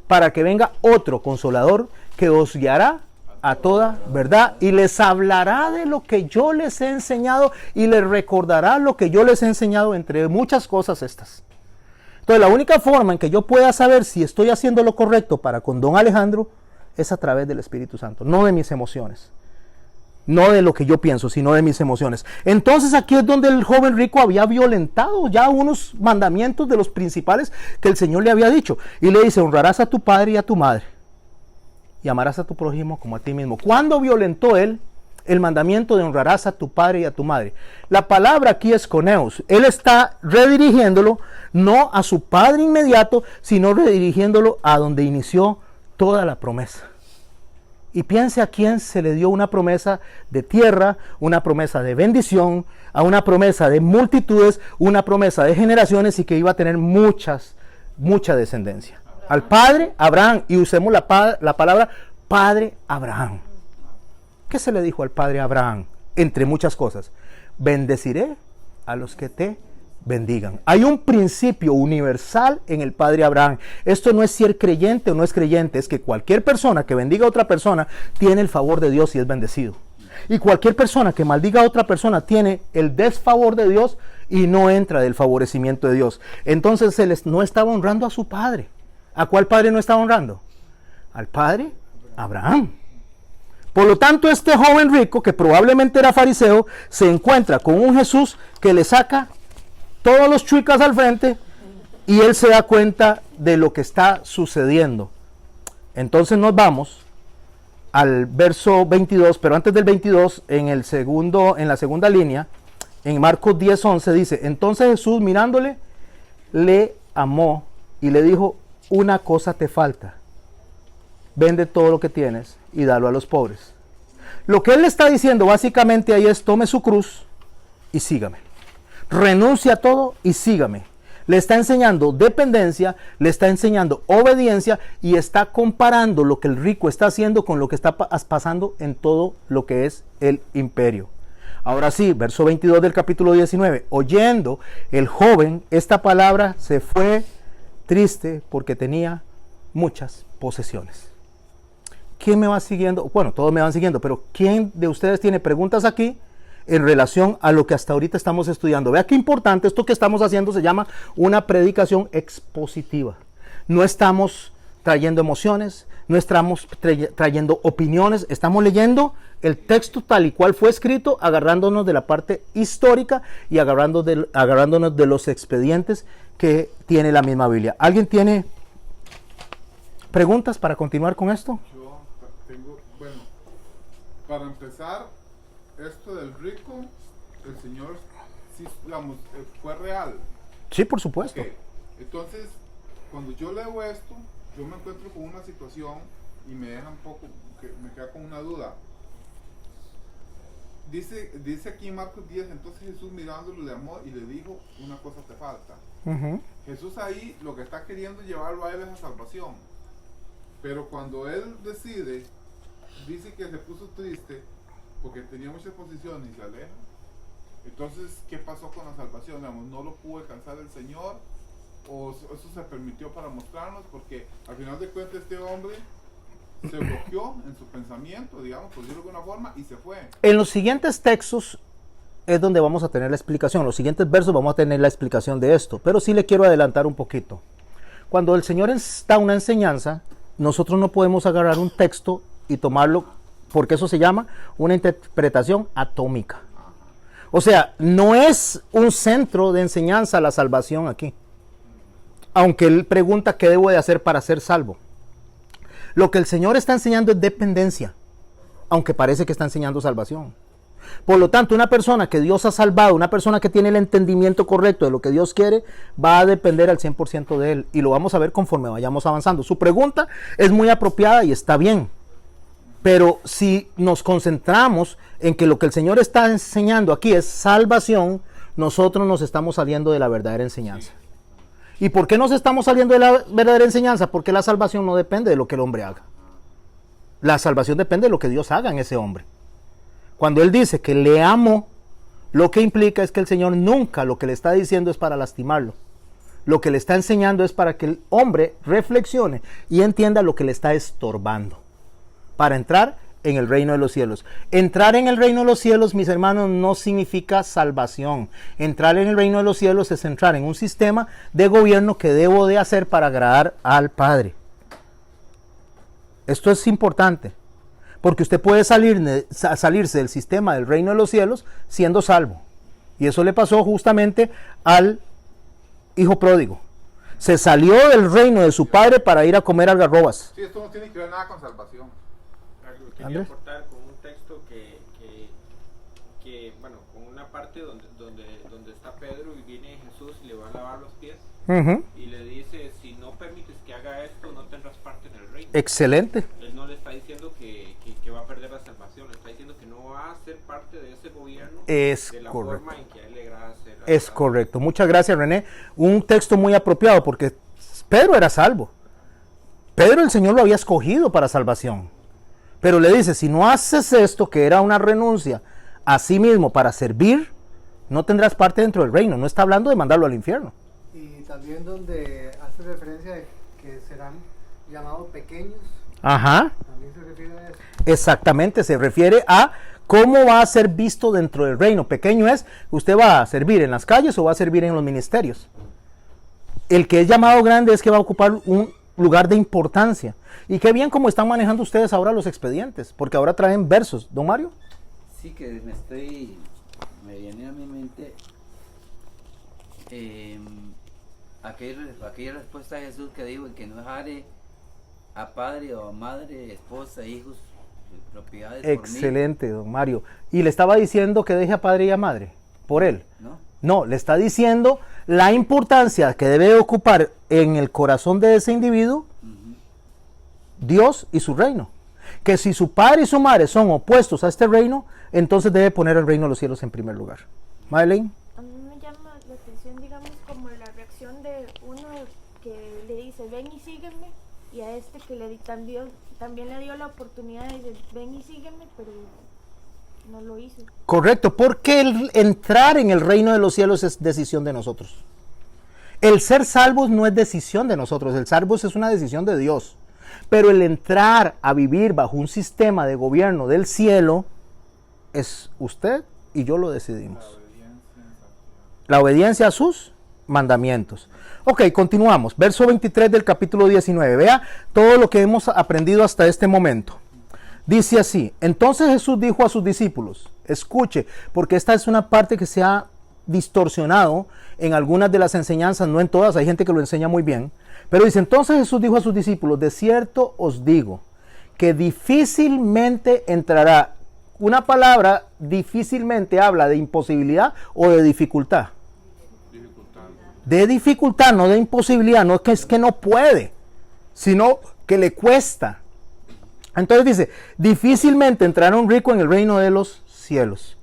para que venga otro consolador que os guiará a toda verdad y les hablará de lo que yo les he enseñado y les recordará lo que yo les he enseñado, entre muchas cosas estas. Entonces, la única forma en que yo pueda saber si estoy haciendo lo correcto para con don Alejandro es a través del Espíritu Santo, no de mis emociones, no de lo que yo pienso, sino de mis emociones. Entonces, aquí es donde el joven rico había violentado ya unos mandamientos de los principales que el Señor le había dicho, y le dice, honrarás a tu padre y a tu madre, y amarás a tu prójimo como a ti mismo. ¿Cuándo violentó él el mandamiento de honrarás a tu padre y a tu madre? La palabra aquí es koneos. Él está redirigiéndolo no a su padre inmediato, sino redirigiéndolo a donde inició toda la promesa. Y piense a quién se le dio una promesa de tierra, una promesa de bendición, a una promesa de multitudes, una promesa de generaciones, y que iba a tener mucha descendencia. Al padre Abraham, y usemos la palabra padre Abraham. ¿Qué se le dijo al padre Abraham? Entre muchas cosas, bendeciré a los que te bendigan. Hay un principio universal en el padre Abraham. Esto no es si es creyente o no es creyente, es que cualquier persona que bendiga a otra persona tiene el favor de Dios y es bendecido. Y cualquier persona que maldiga a otra persona tiene el desfavor de Dios y no entra del favorecimiento de Dios. Entonces él no estaba honrando a su padre. ¿A cuál padre no estaba honrando? Al padre Abraham. Por lo tanto, este joven rico, que probablemente era fariseo, se encuentra con un Jesús que le saca todos los chuicas al frente y él se da cuenta de lo que está sucediendo. Entonces nos vamos al verso 22, pero antes del 22, en la segunda línea, en Marcos 10:11 dice, entonces Jesús mirándole, le amó y le dijo, una cosa te falta, vende todo lo que tienes y dalo a los pobres. Lo que él le está diciendo básicamente ahí es, tome su cruz y sígame. Renuncia a todo y sígame. Le está enseñando dependencia, le está enseñando obediencia y está comparando lo que el rico está haciendo con lo que está pasando en todo lo que es el imperio. Ahora sí, verso 22 del capítulo 19. Oyendo el joven esta palabra, se fue triste porque tenía muchas posesiones. ¿Quién me va siguiendo? Bueno, todos me van siguiendo, pero ¿quién de ustedes tiene preguntas aquí en relación a lo que hasta ahorita estamos estudiando? Vea qué importante, esto que estamos haciendo se llama una predicación expositiva. No estamos trayendo emociones, no estamos trayendo opiniones, estamos leyendo el texto tal y cual fue escrito, agarrándonos de la parte histórica y agarrándonos de los expedientes que tiene la misma Biblia. ¿Alguien tiene preguntas para continuar con esto? Yo Para empezar, esto del rico, el Señor, sí, digamos, fue real. Sí, por supuesto. Ok, entonces, cuando yo leo esto, yo me encuentro con una situación y me deja un poco, que me queda con una duda. Dice aquí en Marcos 10, entonces Jesús mirándolo le amó y le dijo, una cosa te falta. Ujú. Jesús ahí lo que está queriendo llevarlo a él es a salvación. Pero cuando él decide, dice que se puso triste porque tenía muchas posiciones y se aleja. Entonces, ¿qué pasó con la salvación? Digamos, ¿no lo pudo alcanzar el Señor? ¿O eso se permitió para mostrarnos? Porque al final de cuentas este hombre se bloqueó en su pensamiento, digamos, por decirlo de alguna forma, y se fue. En los siguientes textos es donde vamos a tener la explicación. En los siguientes versos vamos a tener la explicación de esto. Pero sí le quiero adelantar un poquito. Cuando el Señor da una enseñanza, nosotros no podemos agarrar un texto y tomarlo, porque eso se llama una interpretación atómica. O sea, no es un centro de enseñanza la salvación aquí. Aunque él pregunta qué debo de hacer para ser salvo. Lo que el Señor está enseñando es dependencia, aunque parece que está enseñando salvación. Por lo tanto, una persona que Dios ha salvado, una persona que tiene el entendimiento correcto de lo que Dios quiere, va a depender al 100% de Él. Y lo vamos a ver conforme vayamos avanzando. Su pregunta es muy apropiada y está bien. Pero si nos concentramos en que lo que el Señor está enseñando aquí es salvación, nosotros nos estamos saliendo de la verdadera enseñanza. ¿Y por qué nos estamos saliendo de la verdadera enseñanza? Porque la salvación no depende de lo que el hombre haga. La salvación depende de lo que Dios haga en ese hombre. Cuando Él dice que le amo, lo que implica es que el Señor nunca lo que le está diciendo es para lastimarlo. Lo que le está enseñando es para que el hombre reflexione y entienda lo que le está estorbando para entrar en el reino de los cielos. Entrar en el reino de los cielos, mis hermanos, no significa salvación. Entrar en el reino de los cielos es entrar en un sistema de gobierno que debo de hacer para agradar al Padre. Esto es importante, porque usted puede salirse del sistema del reino de los cielos siendo salvo. Y eso le pasó justamente al hijo pródigo. Se salió del reino de su padre para ir a comer algarrobas. Sí, esto no tiene que ver nada con salvación. Quería Andrés. aportar con un texto bueno, con una parte donde está Pedro y viene Jesús y le va a lavar los pies Uh-huh. y le dice, si no permites que haga esto, no tendrás parte en el reino. Excelente. Él no le está diciendo que va a perder la salvación, le está diciendo que no va a ser parte de ese gobierno Es de la correcto. forma en que a él le agrada hacer. Es correcto. Muchas gracias, René. Un texto muy apropiado porque Pedro era salvo. Pedro el Señor lo había escogido para salvación. Pero le dice, si no haces esto, que era una renuncia a sí mismo para servir, no tendrás parte dentro del reino. No está hablando de mandarlo al infierno. Y también donde hace referencia de que serán llamados pequeños, Ajá. también se refiere a eso. Exactamente, se refiere a cómo va a ser visto dentro del reino. Pequeño es, ¿usted va a servir en las calles o va a servir en los ministerios? El que es llamado grande es que va a ocupar un lugar de importancia. Y qué bien como están manejando ustedes ahora los expedientes, porque ahora traen versos. ¿Don Mario? Sí, que me viene a mi mente aquella respuesta de Jesús que dijo, el que no dejare a padre o a madre, esposa, hijos, propiedades Excelente, don Mario. Y le estaba diciendo que deje a padre y a madre, por él. por mí, ¿no? No, le está diciendo la importancia que debe ocupar en el corazón de ese individuo Ujú. Dios y su reino. Que si su padre y su madre son opuestos a este reino, entonces debe poner el reino de los cielos en primer lugar. Madeleine. A mí me llama la atención, digamos, como la reacción de uno que le dice, ven y sígueme, y a este que también le dio la oportunidad de decir, ven y sígueme, pero no lo hizo. Correcto, porque el entrar en el reino de los cielos es decisión de nosotros. El ser salvos no es decisión de nosotros, el salvos es una decisión de Dios. Pero el entrar a vivir bajo un sistema de gobierno del cielo es usted y yo lo decidimos. La obediencia a sus mandamientos. Ok, continuamos. Verso 23 del capítulo 19. Vea todo lo que hemos aprendido hasta este momento. Dice así, entonces Jesús dijo a sus discípulos, escuche, porque esta es una parte que se ha distorsionado en algunas de las enseñanzas, no en todas, hay gente que lo enseña muy bien, pero dice, entonces Jesús dijo a sus discípulos, de cierto os digo, que difícilmente entrará una palabra difícilmente habla de imposibilidad o de dificultad. Dificultad. De dificultad, no de imposibilidad, no es que no puede, sino que le cuesta. Entonces dice, difícilmente entrará un rico en el reino de los cielos.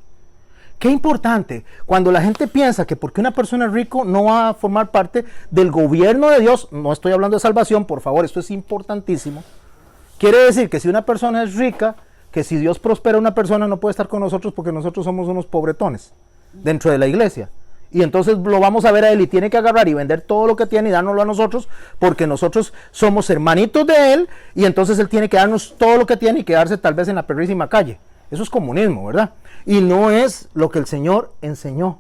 Qué importante, cuando la gente piensa que porque una persona es rico no va a formar parte del gobierno de Dios, no estoy hablando de salvación, por favor, esto es importantísimo. Quiere decir que si una persona es rica, que si Dios prospera a una persona no puede estar con nosotros porque nosotros somos unos pobretones dentro de la iglesia. Y entonces lo vamos a ver a él y tiene que agarrar y vender todo lo que tiene y dárnoslo a nosotros porque nosotros somos hermanitos de él y entonces él tiene que darnos todo lo que tiene y quedarse tal vez en la perrísima calle. Eso es comunismo, ¿verdad? Y no es lo que el Señor enseñó.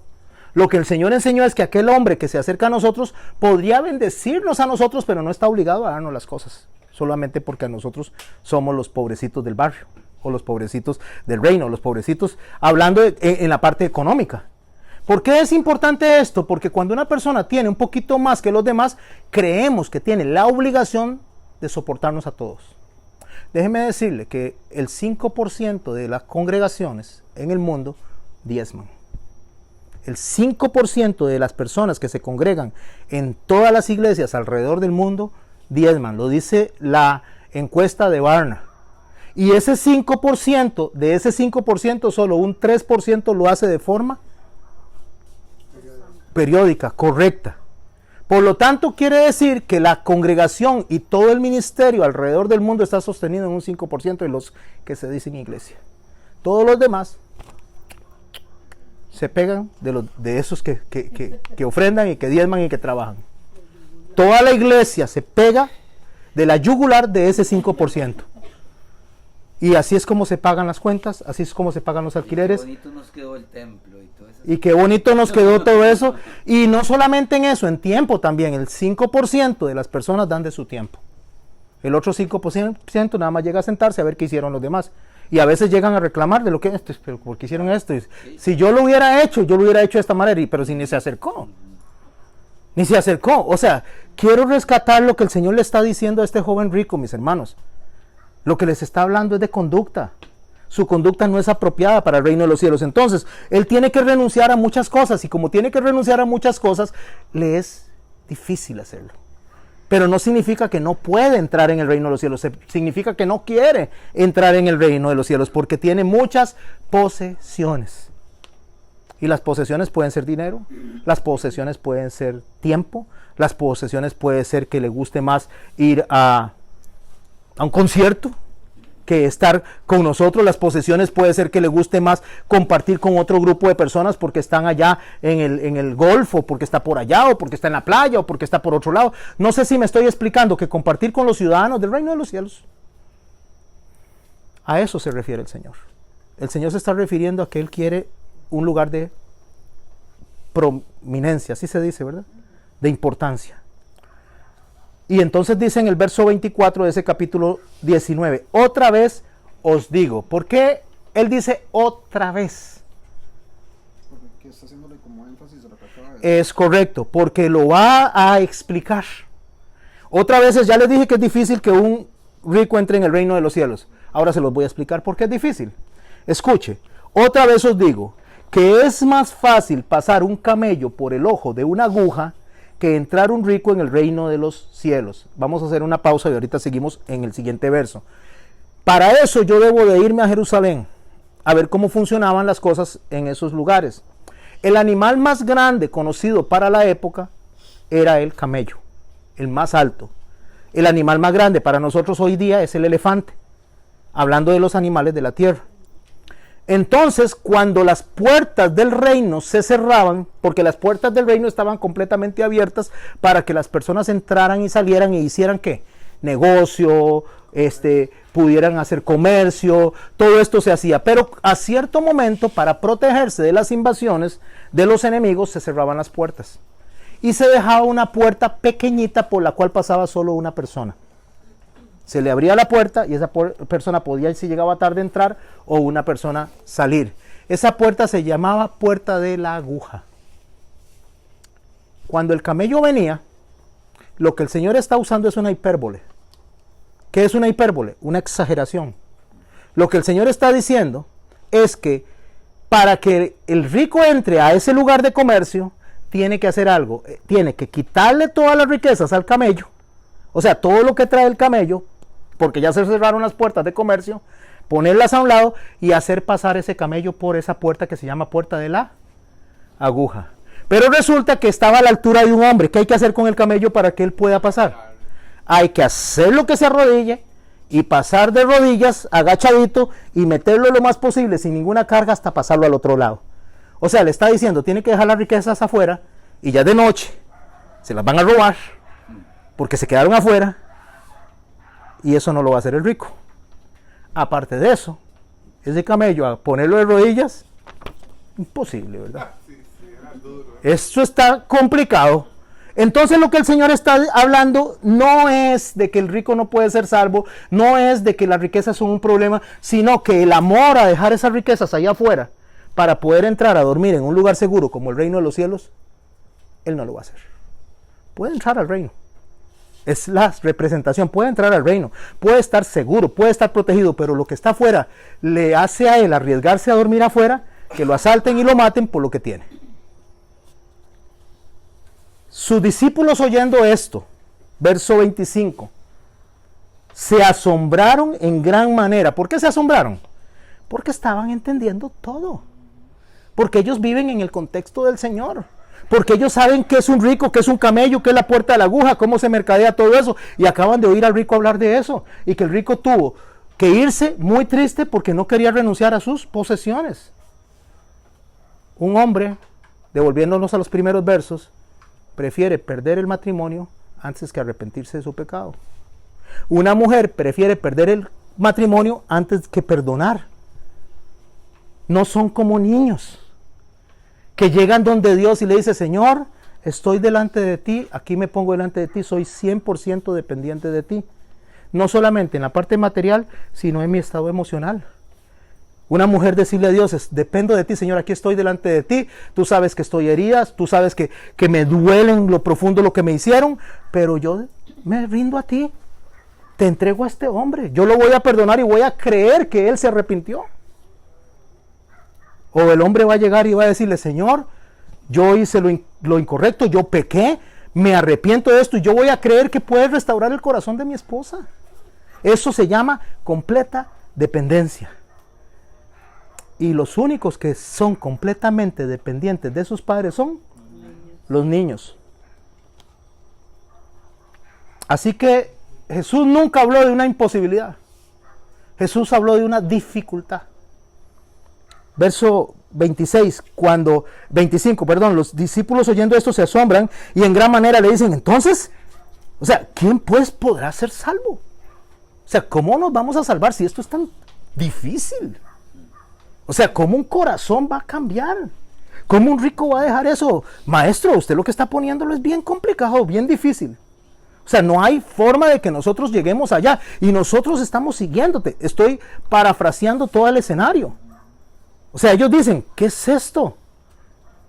Lo que el Señor enseñó es que aquel hombre que se acerca a nosotros podría bendecirnos a nosotros, pero no está obligado a darnos las cosas, solamente porque a nosotros somos los pobrecitos del barrio, o los pobrecitos del reino, los pobrecitos, hablando en la parte económica. ¿Por qué es importante esto? Porque cuando una persona tiene un poquito más que los demás, creemos que tiene la obligación de soportarnos a todos. Déjeme decirle que el 5% de las congregaciones en el mundo diezman. El 5% de las personas que se congregan en todas las iglesias alrededor del mundo diezman. Lo dice la encuesta de Barna. Y ese 5%, de ese 5%, solo un 3% lo hace de forma periódica, correcta. Por lo tanto, quiere decir que la congregación y todo el ministerio alrededor del mundo está sostenido en un 5% de los que se dicen iglesia. Todos los demás se pegan de esos que ofrendan y que diezman y que trabajan. Toda la iglesia se pega de la yugular de ese 5%. Y así es como se pagan las cuentas, así es como se pagan los alquileres. Qué bonito nos quedó el templo y todo eso. Y qué bonito nos quedó todo eso. Y no solamente en eso, en tiempo también. El 5% de las personas dan de su tiempo. El otro 5% nada más llega a sentarse a ver qué hicieron los demás. Y a veces llegan a reclamar de lo que pero ¿por qué hicieron esto? Si yo lo hubiera hecho de esta manera, pero si ni se acercó. Ni se acercó. O sea, quiero rescatar lo que el Señor le está diciendo a este joven rico, mis hermanos. Lo que les está hablando es de conducta. Su conducta no es apropiada para el reino de los cielos. Entonces, él tiene que renunciar a muchas cosas. Y como tiene que renunciar a muchas cosas, le es difícil hacerlo. Pero no significa que no puede entrar en el reino de los cielos. Significa que no quiere entrar en el reino de los cielos porque tiene muchas posesiones. Y las posesiones pueden ser dinero, las posesiones pueden ser tiempo, las posesiones puede ser que le guste más ir a un concierto que estar con nosotros. Las posesiones puede ser que le guste más compartir con otro grupo de personas porque están allá en el golfo, porque está por allá, o porque está en la playa, o porque está por otro lado. No sé si me estoy explicando, que compartir con los ciudadanos del reino de los cielos. A eso se refiere el Señor. El Señor se está refiriendo a que Él quiere un lugar de prominencia, así se dice, ¿verdad? De importancia. Y entonces dice en el verso 24 de ese capítulo 19, otra vez os digo. ¿Por qué él dice otra vez? Porque está haciéndole como énfasis a lo que acaba de decir. Es correcto, porque lo va a explicar. Otra vez, ya les dije que es difícil que un rico entre en el reino de los cielos. Ahora se los voy a explicar por qué es difícil. Escuche, otra vez os digo que es más fácil pasar un camello por el ojo de una aguja que entrar un rico en el reino de los cielos. Vamos a hacer una pausa y ahorita seguimos en el siguiente verso. Para eso yo debo de irme a Jerusalén a ver cómo funcionaban las cosas en esos lugares. El animal más grande conocido para la época era el camello, el más alto. El animal más grande para nosotros hoy día es el elefante, hablando de los animales de la tierra. Entonces, cuando las puertas del reino se cerraban, porque las puertas del reino estaban completamente abiertas para que las personas entraran y salieran e hicieran ¿qué? Negocio, pudieran hacer comercio, todo esto se hacía. Pero a cierto momento, para protegerse de las invasiones de los enemigos, se cerraban las puertas. Y se dejaba una puerta pequeñita por la cual pasaba solo una persona. Se le abría la puerta y esa persona podía, si llegaba tarde, entrar o una persona salir. Esa puerta se llamaba puerta de la aguja. Cuando el camello venía, lo que el Señor está usando es una hipérbole. ¿Qué es una hipérbole? Una exageración. Lo que el Señor está diciendo es que para que el rico entre a ese lugar de comercio, tiene que hacer algo. Tiene que quitarle todas las riquezas al camello. O sea, todo lo que trae el camello, porque ya se cerraron las puertas de comercio, ponerlas a un lado y hacer pasar ese camello por esa puerta que se llama puerta de la aguja. Pero resulta que estaba a la altura de un hombre. ¿Qué hay que hacer con el camello para que él pueda pasar? Hay que hacer lo que se arrodille y pasar de rodillas agachadito y meterlo lo más posible sin ninguna carga hasta pasarlo al otro lado. O sea, le está diciendo, tiene que dejar las riquezas afuera y ya de noche se las van a robar porque se quedaron afuera, y eso no lo va a hacer el rico. Aparte de eso, ese camello a ponerlo de rodillas, imposible, ¿verdad? Esto está complicado. Entonces lo que el Señor está hablando no es de que el rico no puede ser salvo, no es de que las riquezas son un problema, sino que el amor a dejar esas riquezas allá afuera para poder entrar a dormir en un lugar seguro como el reino de los cielos, Él no lo va a hacer. Puede entrar al reino. Es la representación, puede entrar al reino, puede estar seguro, puede estar protegido, pero lo que está afuera le hace a él arriesgarse a dormir afuera, que lo asalten y lo maten por lo que tiene. Sus discípulos, oyendo esto, verso 25, se asombraron en gran manera. ¿Por qué se asombraron? Porque estaban entendiendo todo. Porque ellos viven en el contexto del Señor. Porque ellos saben qué es un rico, qué es un camello, qué es la puerta de la aguja, cómo se mercadea todo eso. Y acaban de oír al rico hablar de eso. Y que el rico tuvo que irse muy triste porque no quería renunciar a sus posesiones. Un hombre, devolviéndonos a los primeros versos, prefiere perder el matrimonio antes que arrepentirse de su pecado. Una mujer prefiere perder el matrimonio antes que perdonar. No son como niños que llegan donde Dios y le dice, Señor, estoy delante de ti, aquí me pongo delante de ti, soy 100% dependiente de ti. No solamente en la parte material, sino en mi estado emocional. Una mujer decirle a Dios, dependo de ti, Señor, aquí estoy delante de ti, tú sabes que estoy herida, tú sabes que me duele en lo profundo lo que me hicieron, pero yo me rindo a ti, te entrego a este hombre, yo lo voy a perdonar y voy a creer que él se arrepintió. O el hombre va a llegar y va a decirle, Señor, yo hice lo incorrecto, yo pequé, me arrepiento de esto y yo voy a creer que puedes restaurar el corazón de mi esposa. Eso se llama completa dependencia. Y los únicos que son completamente dependientes de sus padres son los niños. Así que Jesús nunca habló de una imposibilidad. Jesús habló de una dificultad. Verso 25, los discípulos oyendo esto se asombran y en gran manera le dicen, entonces, o sea, ¿quién pues podrá ser salvo? O sea, ¿cómo nos vamos a salvar si esto es tan difícil? O sea, ¿cómo un corazón va a cambiar? ¿Cómo un rico va a dejar eso? Maestro, usted lo que está poniéndolo es bien complicado, bien difícil. O sea, no hay forma de que nosotros lleguemos allá y nosotros estamos siguiéndote. Estoy parafraseando todo el escenario. O sea, ellos dicen, ¿qué es esto?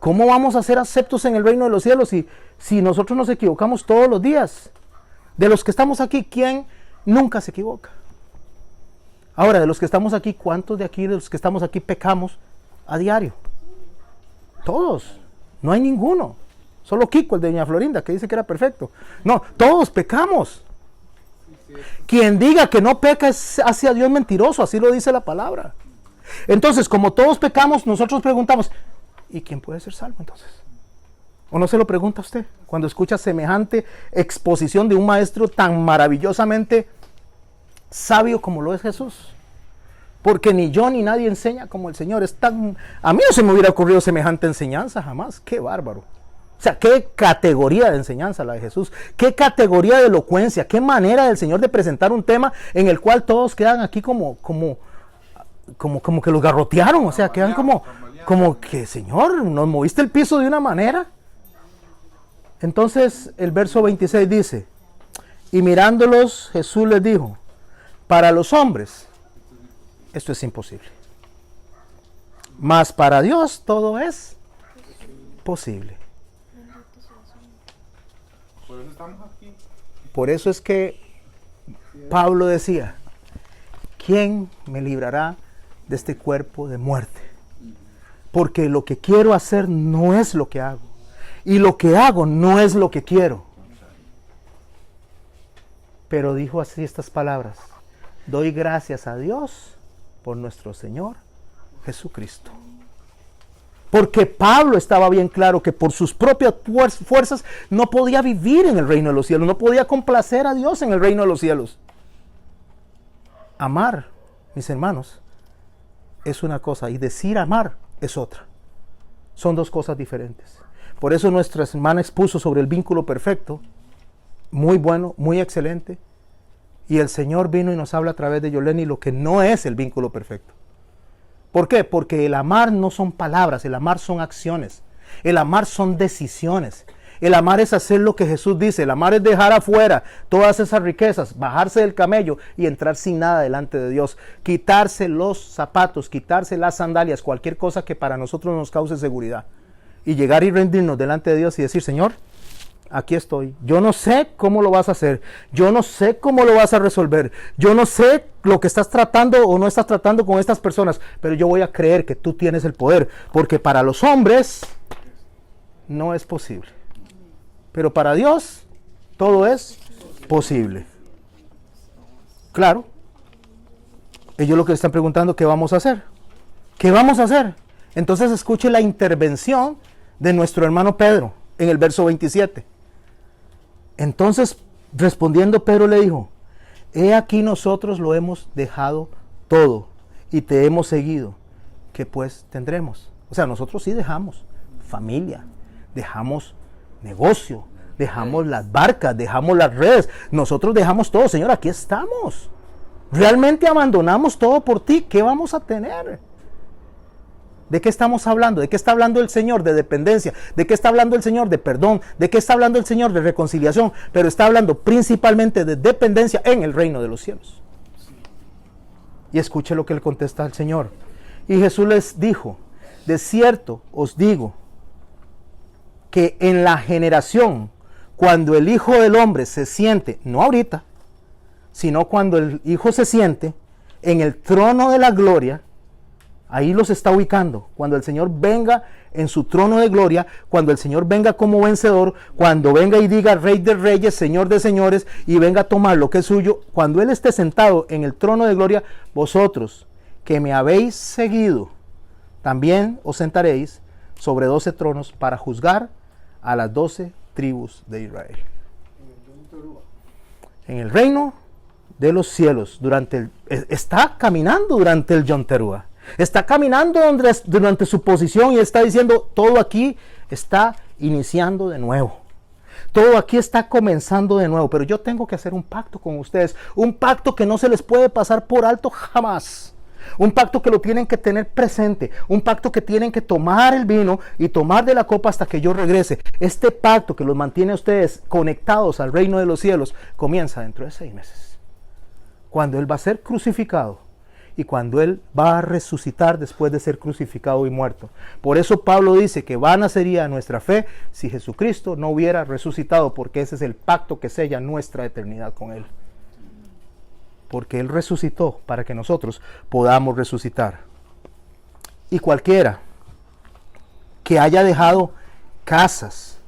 ¿Cómo vamos a ser aceptos en el reino de los cielos si nosotros nos equivocamos todos los días? De los que estamos aquí, ¿quién nunca se equivoca? Ahora, de los que estamos aquí, ¿cuántos de los que estamos aquí pecamos a diario? Todos, no hay ninguno. Solo Kiko, el de Doña Florinda, que dice que era perfecto. No, todos pecamos. Quien diga que no peca es hacia Dios mentiroso, así lo dice la palabra. Entonces, como todos pecamos, nosotros preguntamos, ¿y quién puede ser salvo entonces? ¿O no se lo pregunta usted cuando escucha semejante exposición de un maestro tan maravillosamente sabio como lo es Jesús? Porque ni yo ni nadie enseña como el Señor. A mí no se me hubiera ocurrido semejante enseñanza jamás. ¡Qué bárbaro! O sea, qué categoría de enseñanza la de Jesús, qué categoría de elocuencia, qué manera del Señor de presentar un tema en el cual todos quedan aquí como que los garrotearon, o sea, quedan como que, Señor, nos moviste el piso de una manera. Entonces el verso 26 dice, y mirándolos Jesús les dijo, para los hombres esto es imposible, mas para Dios todo es posible. Por eso estamos aquí. Por eso es que Pablo decía, ¿quién me librará de este cuerpo de muerte. Porque lo que quiero hacer no es lo que hago. Y lo que hago no es lo que quiero. Pero dijo así estas palabras: doy gracias a Dios por nuestro Señor Jesucristo. Porque Pablo estaba bien claro que por sus propias fuerzas no podía vivir en el reino de los cielos, no podía complacer a Dios en el reino de los cielos. Amar, mis hermanos, es una cosa y decir amar es otra. Son dos cosas diferentes. Por eso nuestra hermana expuso sobre el vínculo perfecto, muy bueno, muy excelente. Y el Señor vino y nos habla a través de Yoleni lo que no es el vínculo perfecto. ¿Por qué? Porque el amar no son palabras, el amar son acciones. El amar son decisiones. El amar es hacer lo que Jesús dice. El amar es dejar afuera todas esas riquezas, bajarse del camello y entrar sin nada delante de Dios. Quitarse los zapatos, quitarse las sandalias, cualquier cosa que para nosotros nos cause seguridad. Y llegar y rendirnos delante de Dios y decir: Señor, aquí estoy. Yo no sé cómo lo vas a hacer. Yo no sé cómo lo vas a resolver. Yo no sé lo que estás tratando o no estás tratando con estas personas. Pero yo voy a creer que tú tienes el poder. Porque para los hombres no es posible. Pero para Dios todo es posible. Claro. Ellos lo que le están preguntando: ¿qué vamos a hacer? ¿Qué vamos a hacer? Entonces escuche la intervención de nuestro hermano Pedro en el verso 27. Entonces, respondiendo, Pedro le dijo: he aquí nosotros lo hemos dejado todo y te hemos seguido. ¿Qué pues tendremos? O sea, nosotros sí dejamos familia, dejamos negocio, dejamos las barcas, dejamos las redes. Nosotros dejamos todo. Señor, aquí estamos. Realmente abandonamos todo por ti. ¿Qué vamos a tener? ¿De qué estamos hablando? ¿De qué está hablando el Señor? De dependencia. ¿De qué está hablando el Señor? De perdón. ¿De qué está hablando el Señor? De reconciliación. Pero está hablando principalmente de dependencia en el reino de los cielos. Y escuche lo que le contesta al Señor. Y Jesús les dijo: de cierto os digo que en la generación, cuando el Hijo del Hombre se siente, no ahorita, sino cuando el Hijo se siente en el trono de la gloria, ahí los está ubicando. Cuando el Señor venga en su trono de gloria, cuando el Señor venga como vencedor, cuando venga y diga Rey de Reyes, Señor de Señores, y venga a tomar lo que es suyo, cuando Él esté sentado en el trono de gloria, vosotros que me habéis seguido, también os sentaréis sobre 12 tronos para juzgar a las 12 tribus de Israel. En el reino de los cielos, está caminando durante el Yom Teruah. Está caminando durante su posición y está diciendo: todo aquí está iniciando de nuevo. Todo aquí está comenzando de nuevo. Pero yo tengo que hacer un pacto con ustedes. Un pacto que no se les puede pasar por alto jamás. Un pacto que lo tienen que tener presente. Un pacto que tienen que tomar el vino y tomar de la copa hasta que yo regrese. Este pacto que los mantiene a ustedes conectados al reino de los cielos comienza dentro de 6 meses. Cuando Él va a ser crucificado. Y cuando Él va a resucitar después de ser crucificado y muerto. Por eso Pablo dice que vana sería nuestra fe si Jesucristo no hubiera resucitado, porque ese es el pacto que sella nuestra eternidad con Él. Porque Él resucitó para que nosotros podamos resucitar. Y cualquiera que haya dejado casas,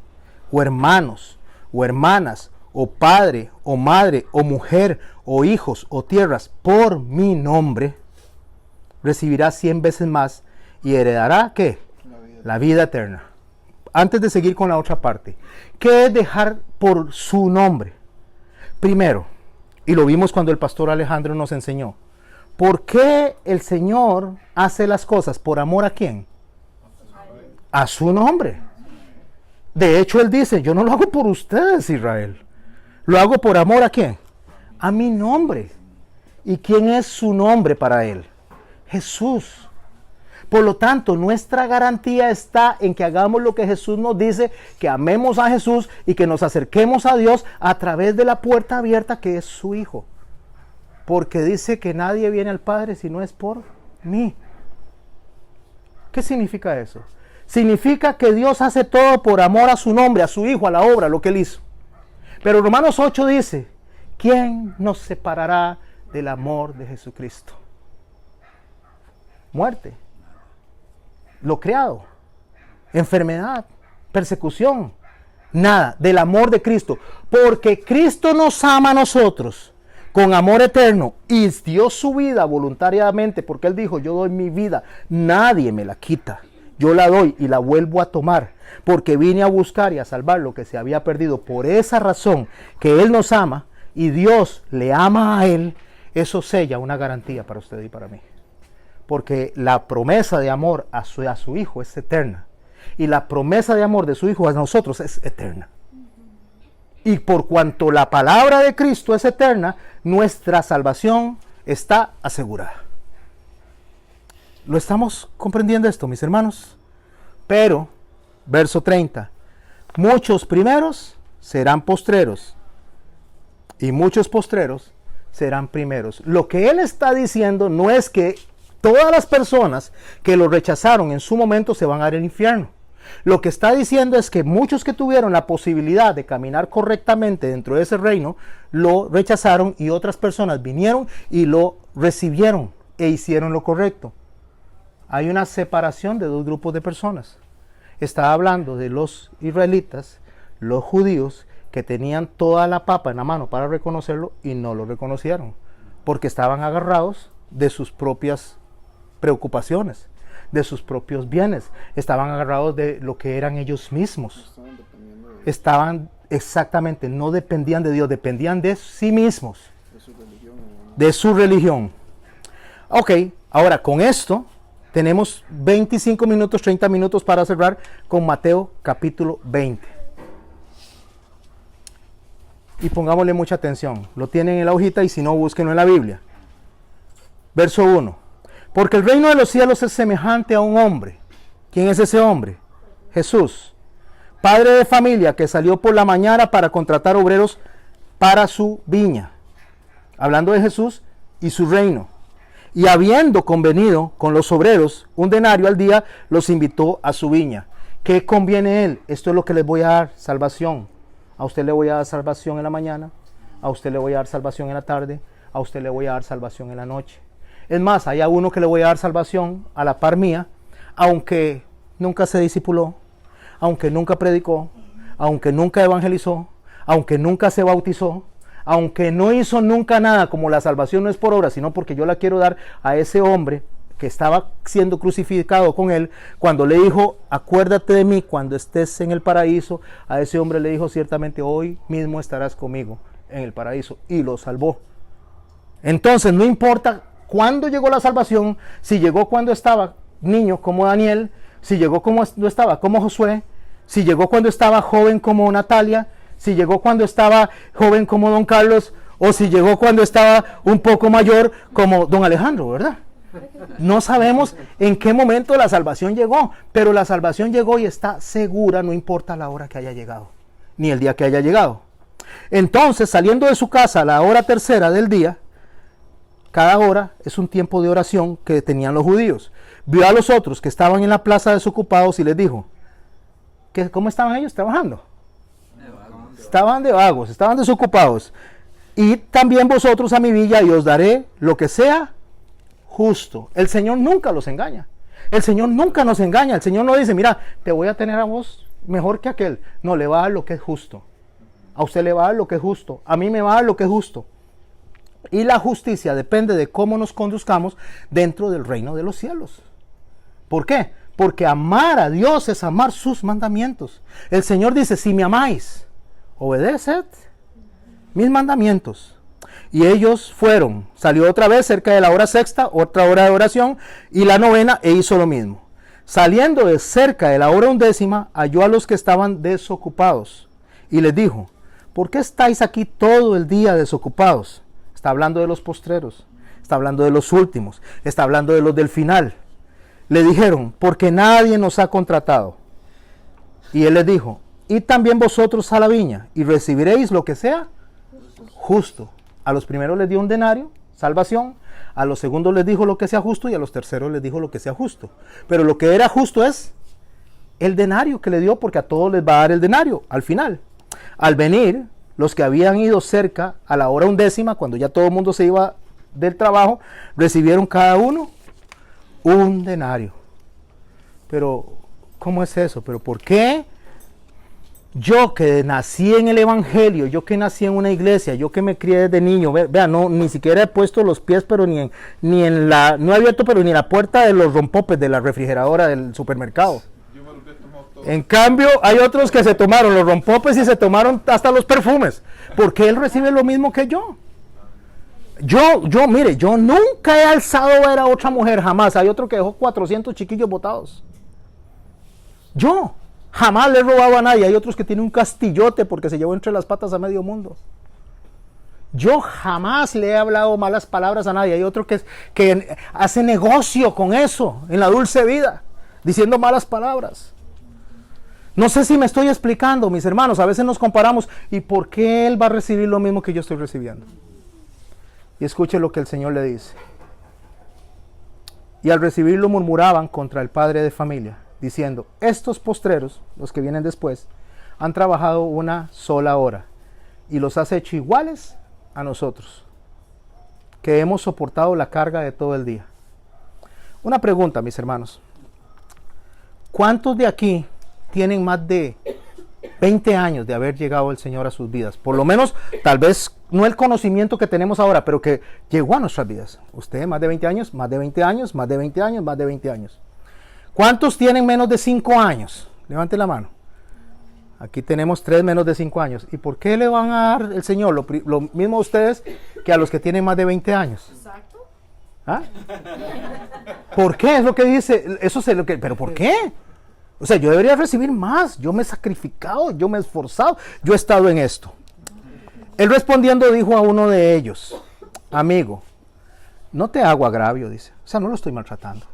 o hermanos, o hermanas, o padre, o madre, o mujer, o hijos, o tierras, por mi nombre, recibirá 100 veces más y heredará, ¿qué? La vida eterna. Antes de seguir con la otra parte, ¿qué es dejar por su nombre? Primero, y lo vimos cuando el pastor Alejandro nos enseñó, ¿por qué el Señor hace las cosas? ¿Por amor a quién? A su nombre. De hecho, Él dice: yo no lo hago por ustedes, Israel. Lo hago por amor a quién? A mi nombre. ¿Y quién es su nombre para Él? Jesús. Por lo tanto, nuestra garantía está en que hagamos lo que Jesús nos dice, que amemos a Jesús y que nos acerquemos a Dios a través de la puerta abierta que es su Hijo. Porque dice que nadie viene al Padre si no es por mí. ¿Qué significa eso? Significa que Dios hace todo por amor a su nombre, a su Hijo, a la obra, lo que Él hizo. Pero Romanos 8 dice: ¿quién nos separará del amor de Jesucristo? Muerte. Lo creado. Enfermedad. Persecución. Nada. Del amor de Cristo. Porque Cristo nos ama a nosotros con amor eterno y dio su vida voluntariamente, porque Él dijo, yo doy mi vida, nadie me la quita. Yo la doy y la vuelvo a tomar, porque vine a buscar y a salvar lo que se había perdido. Por esa razón que Él nos ama y Dios le ama a Él, eso sella una garantía para usted y para mí. Porque la promesa de amor a su Hijo es eterna. Y la promesa de amor de su Hijo a nosotros es eterna. Y por cuanto la palabra de Cristo es eterna, nuestra salvación está asegurada. ¿Lo estamos comprendiendo esto, mis hermanos? Pero, verso 30, muchos primeros serán postreros y muchos postreros serán primeros. Lo que él está diciendo no es que todas las personas que lo rechazaron en su momento se van a ir al infierno. Lo que está diciendo es que muchos que tuvieron la posibilidad de caminar correctamente dentro de ese reino, lo rechazaron y otras personas vinieron y lo recibieron e hicieron lo correcto. Hay una separación de dos grupos de personas. Está hablando de los israelitas, los judíos, que tenían toda la papa en la mano para reconocerlo y no lo reconocieron, porque estaban agarrados de sus propias preocupaciones, de sus propios bienes, estaban agarrados de lo que eran ellos mismos. Estaban exactamente, no dependían de Dios, dependían de sí mismos, de su religión. Ok, ahora con esto tenemos 25 minutos, 30 minutos para cerrar con Mateo capítulo 20. Y pongámosle mucha atención. Lo tienen en la hojita y si no, búsquenlo en la Biblia. Verso 1. Porque el reino de los cielos es semejante a un hombre. ¿Quién es ese hombre? Jesús. Padre de familia que salió por la mañana para contratar obreros para su viña. Hablando de Jesús y su reino. Y habiendo convenido con los obreros un denario al día, los invitó a su viña. ¿Qué conviene él? Esto es lo que les voy a dar, salvación. A usted le voy a dar salvación en la mañana, a usted le voy a dar salvación en la tarde, a usted le voy a dar salvación en la noche. Es más, hay a uno que le voy a dar salvación a la par mía, aunque nunca se discipuló, aunque nunca predicó, aunque nunca evangelizó, aunque nunca se bautizó, aunque no hizo nunca nada, como la salvación no es por obra, sino porque yo la quiero dar a ese hombre que estaba siendo crucificado con él, cuando le dijo, acuérdate de mí cuando estés en el paraíso, a ese hombre le dijo ciertamente, hoy mismo estarás conmigo en el paraíso, y lo salvó. Entonces no importa cuándo llegó la salvación, si llegó cuando estaba niño como Daniel, si llegó cuando estaba como Josué, si llegó cuando estaba joven como Natalia, si llegó cuando estaba joven como don Carlos, o si llegó cuando estaba un poco mayor como don Alejandro, ¿verdad? No sabemos en qué momento la salvación llegó, pero la salvación llegó y está segura, no importa la hora que haya llegado, ni el día que haya llegado. Entonces, saliendo de su casa a la hora tercera del día, cada hora es un tiempo de oración que tenían los judíos, vio a los otros que estaban en la plaza desocupados y les dijo, ¿cómo estaban ellos trabajando? Estaban de vagos, estaban desocupados. Y también vosotros a mi villa y os daré lo que sea justo. El Señor nunca los engaña. El Señor nunca nos engaña. El Señor no dice, mira, te voy a tener a vos mejor que aquel. No, le va a dar lo que es justo. A usted le va a dar lo que es justo. A mí me va a dar lo que es justo. Y la justicia depende de cómo nos conduzcamos dentro del reino de los cielos. ¿Por qué? Porque amar a Dios es amar sus mandamientos. El Señor dice, si me amáis, obedeced mis mandamientos. Y ellos fueron, salió otra vez cerca de la hora sexta, otra hora de oración, y la novena, e hizo lo mismo. Saliendo de cerca de la hora undécima, halló a los que estaban desocupados, y les dijo, ¿por qué estáis aquí todo el día desocupados? Está hablando de los postreros, está hablando de los últimos, está hablando de los del final. Le dijeron, porque nadie nos ha contratado. Y él les dijo, id también vosotros a la viña, y recibiréis lo que sea justo. A los primeros les dio un denario, salvación. A los segundos les dijo lo que sea justo, y a los terceros les dijo lo que sea justo. Pero lo que era justo es el denario que le dio, porque a todos les va a dar el denario al final. Al venir, los que habían ido cerca a la hora undécima, cuando ya todo el mundo se iba del trabajo, recibieron cada uno Un denario. Pero, ¿cómo es eso? ¿Pero por qué? Yo que nací en el Evangelio, yo que nací en una iglesia, yo que me crié desde niño, vean, no, ni siquiera he puesto los pies, pero no he abierto, pero ni la puerta de los rompopes de la refrigeradora del supermercado. Yo me los he tomado todos. En cambio, hay otros que se tomaron los rompopes y se tomaron hasta los perfumes, porque él recibe lo mismo que yo. Mire, yo nunca he alzado a ver a otra mujer, jamás. Hay otro que dejó 400 chiquillos botados. Yo jamás le he robado a nadie. Hay otros que tienen un castillote porque se llevó entre las patas a medio mundo. Yo jamás le he hablado malas palabras a nadie. Hay otro que hace negocio con eso, en la dulce vida, diciendo malas palabras. No sé si me estoy explicando, mis hermanos. A veces nos comparamos. ¿Y por qué él va a recibir lo mismo que yo estoy recibiendo? Y escuche lo que el Señor le dice. Y al recibirlo murmuraban contra el padre de familia, diciendo: estos postreros, los que vienen después, han trabajado una sola hora y los has hecho iguales a nosotros, que hemos soportado la carga de todo el día. Una pregunta, mis hermanos. ¿Cuántos de aquí tienen más de 20 años de haber llegado el Señor a sus vidas? Por lo menos, tal vez no el conocimiento que tenemos ahora, pero que llegó a nuestras vidas. Usted, más de 20 años, más de 20 años, más de 20 años, más de 20 años. ¿Cuántos tienen menos de 5 años? Levante la mano. Aquí tenemos 3 menos de 5 años. ¿Y por qué le van a dar el Señor lo mismo a ustedes que a los que tienen más de 20 años? Exacto. ¿Ah? ¿Por qué? Es lo que dice. Eso es lo que. ¿Pero por qué? O sea, yo debería recibir más. Yo me he sacrificado, yo me he esforzado, yo he estado en esto. Él respondiendo dijo a uno de ellos: amigo, no te hago agravio, dice. O sea, no lo estoy maltratando.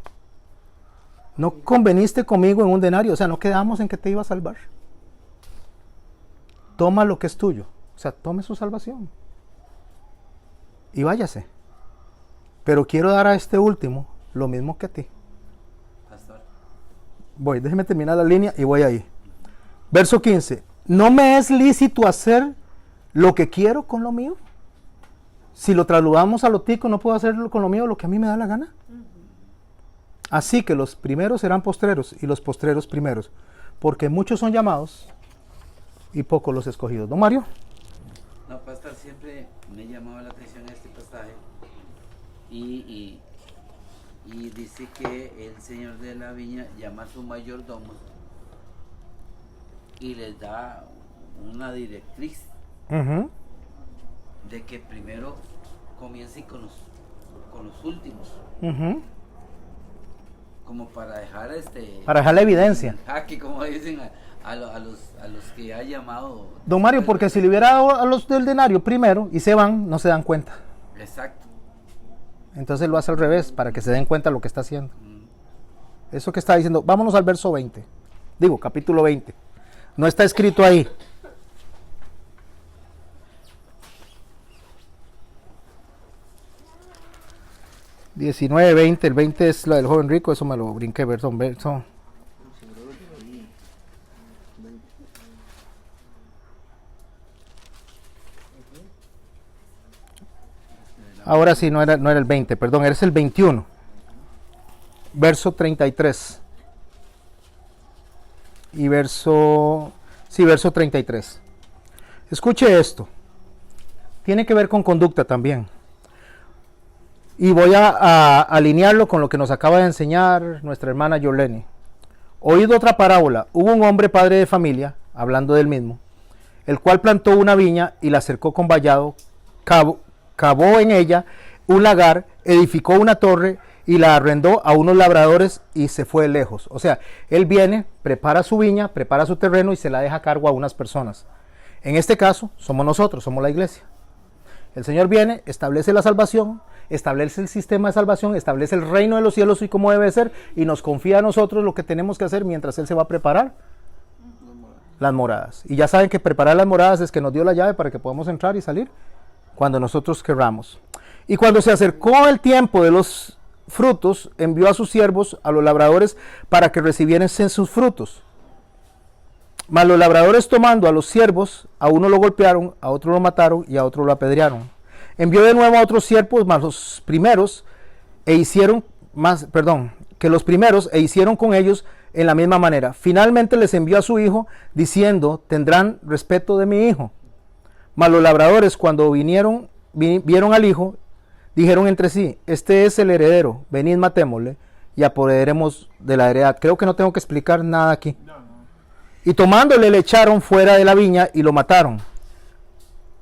No conveniste conmigo en un denario, o sea, no quedamos en que te iba a salvar. Toma lo que es tuyo, o sea, tome su salvación y váyase. Pero quiero dar a este último lo mismo que a ti. Pastor. Déjeme terminar la línea y voy ahí. Verso 15. ¿No me es lícito hacer lo que quiero con lo mío? Si lo trasladamos a lo tico, ¿no puedo hacerlo con lo mío lo que a mí me da la gana? Así que los primeros serán postreros y los postreros primeros, porque muchos son llamados y pocos los escogidos. ¿Don Mario? No, pastor, siempre me ha llamado la atención este pasaje y dice que el señor de la viña llama a sus mayordomos y les da una directriz de que primero comiencen con los últimos, como para dejar para dejar la evidencia. Jaque, como dicen a los que ha llamado. Don Mario, porque si le hubiera dado a los del denario primero y se van, no se dan cuenta. Exacto. Entonces lo hace al revés, para que se den cuenta de lo que está haciendo. Eso que está diciendo, vámonos al verso 20. Digo, capítulo 20. No está escrito ahí. ...19, 20... el 20 es la del joven rico... eso me lo brinqué, perdón, verso... Ahora sí, no era el 20, perdón, es el 21. Verso 33. Y verso 33. Escuche esto. Tiene que ver con conducta también. Y voy a alinearlo con lo que nos acaba de enseñar nuestra hermana Yoleni. Oído otra parábola. Hubo un hombre padre de familia, hablando del mismo, el cual plantó una viña y la cercó con vallado, cavó en ella un lagar, edificó una torre y la arrendó a unos labradores y se fue lejos. O sea, él viene, prepara su viña, prepara su terreno y se la deja a cargo a unas personas. En este caso, somos nosotros, somos la iglesia. El Señor viene, establece la salvación, establece el sistema de salvación, establece el reino de los cielos y cómo debe ser, y nos confía a nosotros lo que tenemos que hacer mientras Él se va a preparar las moradas. Y ya saben que preparar las moradas es que nos dio la llave para que podamos entrar y salir cuando nosotros querramos. Y cuando se acercó el tiempo de los frutos, envió a sus siervos, a los labradores, para que recibieran sus frutos. Mas los labradores, tomando a los siervos, a uno lo golpearon, a otro lo mataron y a otro lo apedrearon. Envió de nuevo a otros siervos, más los primeros, que los primeros e hicieron con ellos en la misma manera. Finalmente les envió a su hijo diciendo, tendrán respeto de mi hijo. Mas los labradores cuando vieron al hijo, dijeron entre sí, este es el heredero, venid matémosle y apoderemos de la heredad. Creo que no tengo que explicar nada aquí. Y tomándole le echaron fuera de la viña y lo mataron.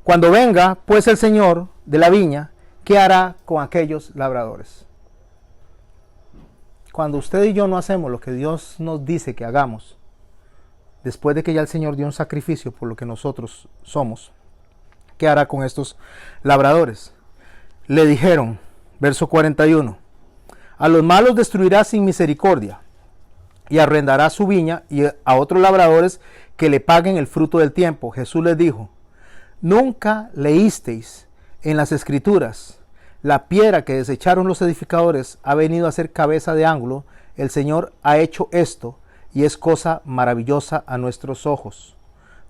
Cuando venga pues el señor de la viña, ¿qué hará con aquellos labradores? Cuando usted y yo no hacemos lo que Dios nos dice que hagamos, después de que ya el Señor dio un sacrificio por lo que nosotros somos, ¿qué hará con estos labradores? Le dijeron, verso 41, a los malos destruirá sin misericordia y arrendará su viña y a otros labradores que le paguen el fruto del tiempo. Jesús les dijo, ¿nunca leísteis en las Escrituras? La piedra que desecharon los edificadores ha venido a ser cabeza de ángulo. El Señor ha hecho esto y es cosa maravillosa a nuestros ojos.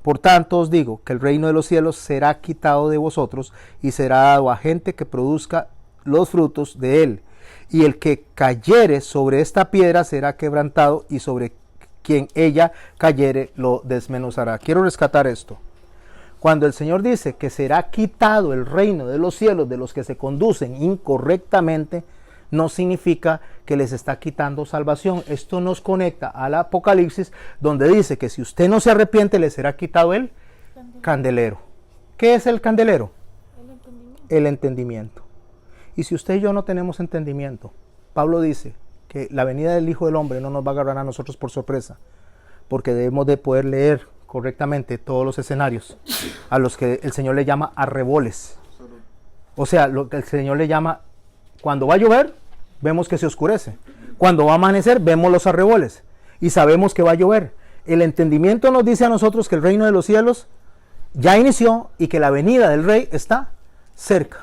Por tanto os digo que el reino de los cielos será quitado de vosotros y será dado a gente que produzca los frutos de él. Y el que cayere sobre esta piedra será quebrantado y sobre quien ella cayere lo desmenuzará. Quiero rescatar esto. Cuando el Señor dice que será quitado el reino de los cielos de los que se conducen incorrectamente, no significa que les está quitando salvación. Esto nos conecta al Apocalipsis, donde dice que si usted no se arrepiente, le será quitado el candelero. ¿Qué es el candelero? El entendimiento. Y si usted y yo no tenemos entendimiento, Pablo dice que la venida del Hijo del Hombre no nos va a agarrar a nosotros por sorpresa, porque debemos de poder leer correctamente todos los escenarios a los que el Señor le llama arreboles. O sea, lo que el Señor le llama, cuando va a llover, vemos que se oscurece. Cuando va a amanecer, vemos los arreboles y sabemos que va a llover. El entendimiento nos dice a nosotros que el reino de los cielos ya inició y que la venida del Rey está cerca.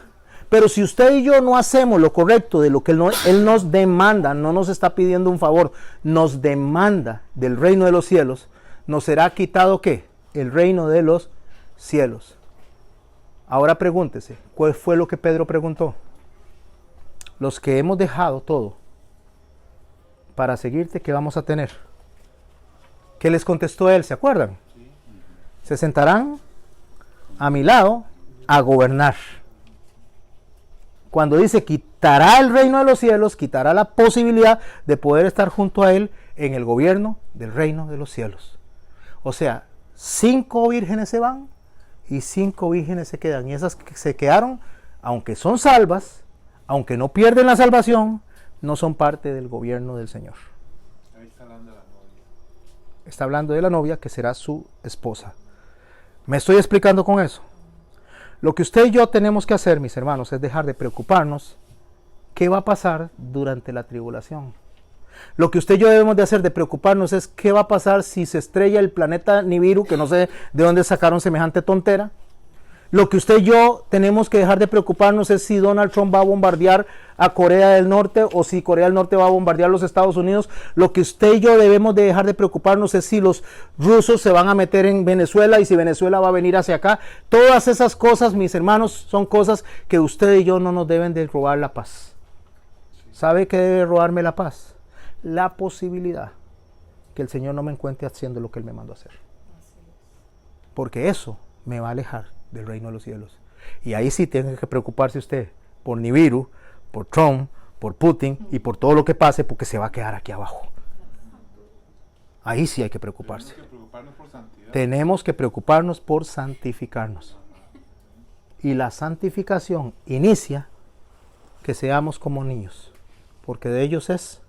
Pero si usted y yo no hacemos lo correcto de lo que Él nos demanda, no nos está pidiendo un favor, nos demanda del reino de los cielos, nos será quitado ¿qué? El reino de los cielos. Ahora pregúntese, ¿cuál fue lo que Pedro preguntó? Los que hemos dejado todo para seguirte, ¿qué vamos a tener? ¿Qué les contestó él? ¿Se acuerdan? Se sentarán a mi lado a gobernar. Cuando dice quitará el reino de los cielos, quitará la posibilidad de poder estar junto a él en el gobierno del reino de los cielos. O sea, 5 vírgenes se van y 5 vírgenes se quedan. Y esas que se quedaron, aunque son salvas, aunque no pierden la salvación, no son parte del gobierno del Señor. Ahí está hablando de la novia. Está hablando de la novia que será su esposa. ¿Me estoy explicando con eso? Lo que usted y yo tenemos que hacer, mis hermanos, es dejar de preocuparnos qué va a pasar durante la tribulación. Lo que usted y yo debemos de hacer de preocuparnos es qué va a pasar si se estrella el planeta Nibiru, que no sé de dónde sacaron semejante tontera. Lo que usted y yo tenemos que dejar de preocuparnos es si Donald Trump va a bombardear a Corea del Norte o si Corea del Norte va a bombardear los Estados Unidos. Lo que usted y yo debemos de dejar de preocuparnos es si los rusos se van a meter en Venezuela y si Venezuela va a venir hacia acá. Todas esas cosas, mis hermanos, son cosas que usted y yo no nos deben de robar la paz. ¿Sabe qué debe robarme la paz? La posibilidad que el Señor no me encuentre haciendo lo que Él me mandó a hacer. Porque eso me va a alejar del reino de los cielos. Y ahí sí tiene que preocuparse usted por Nibiru, por Trump, por Putin y por todo lo que pase, porque se va a quedar aquí abajo. Ahí sí hay que preocuparse. Tenemos que preocuparnos por santidad. Tenemos que preocuparnos por santificarnos. Y la santificación inicia que seamos como niños, porque de ellos es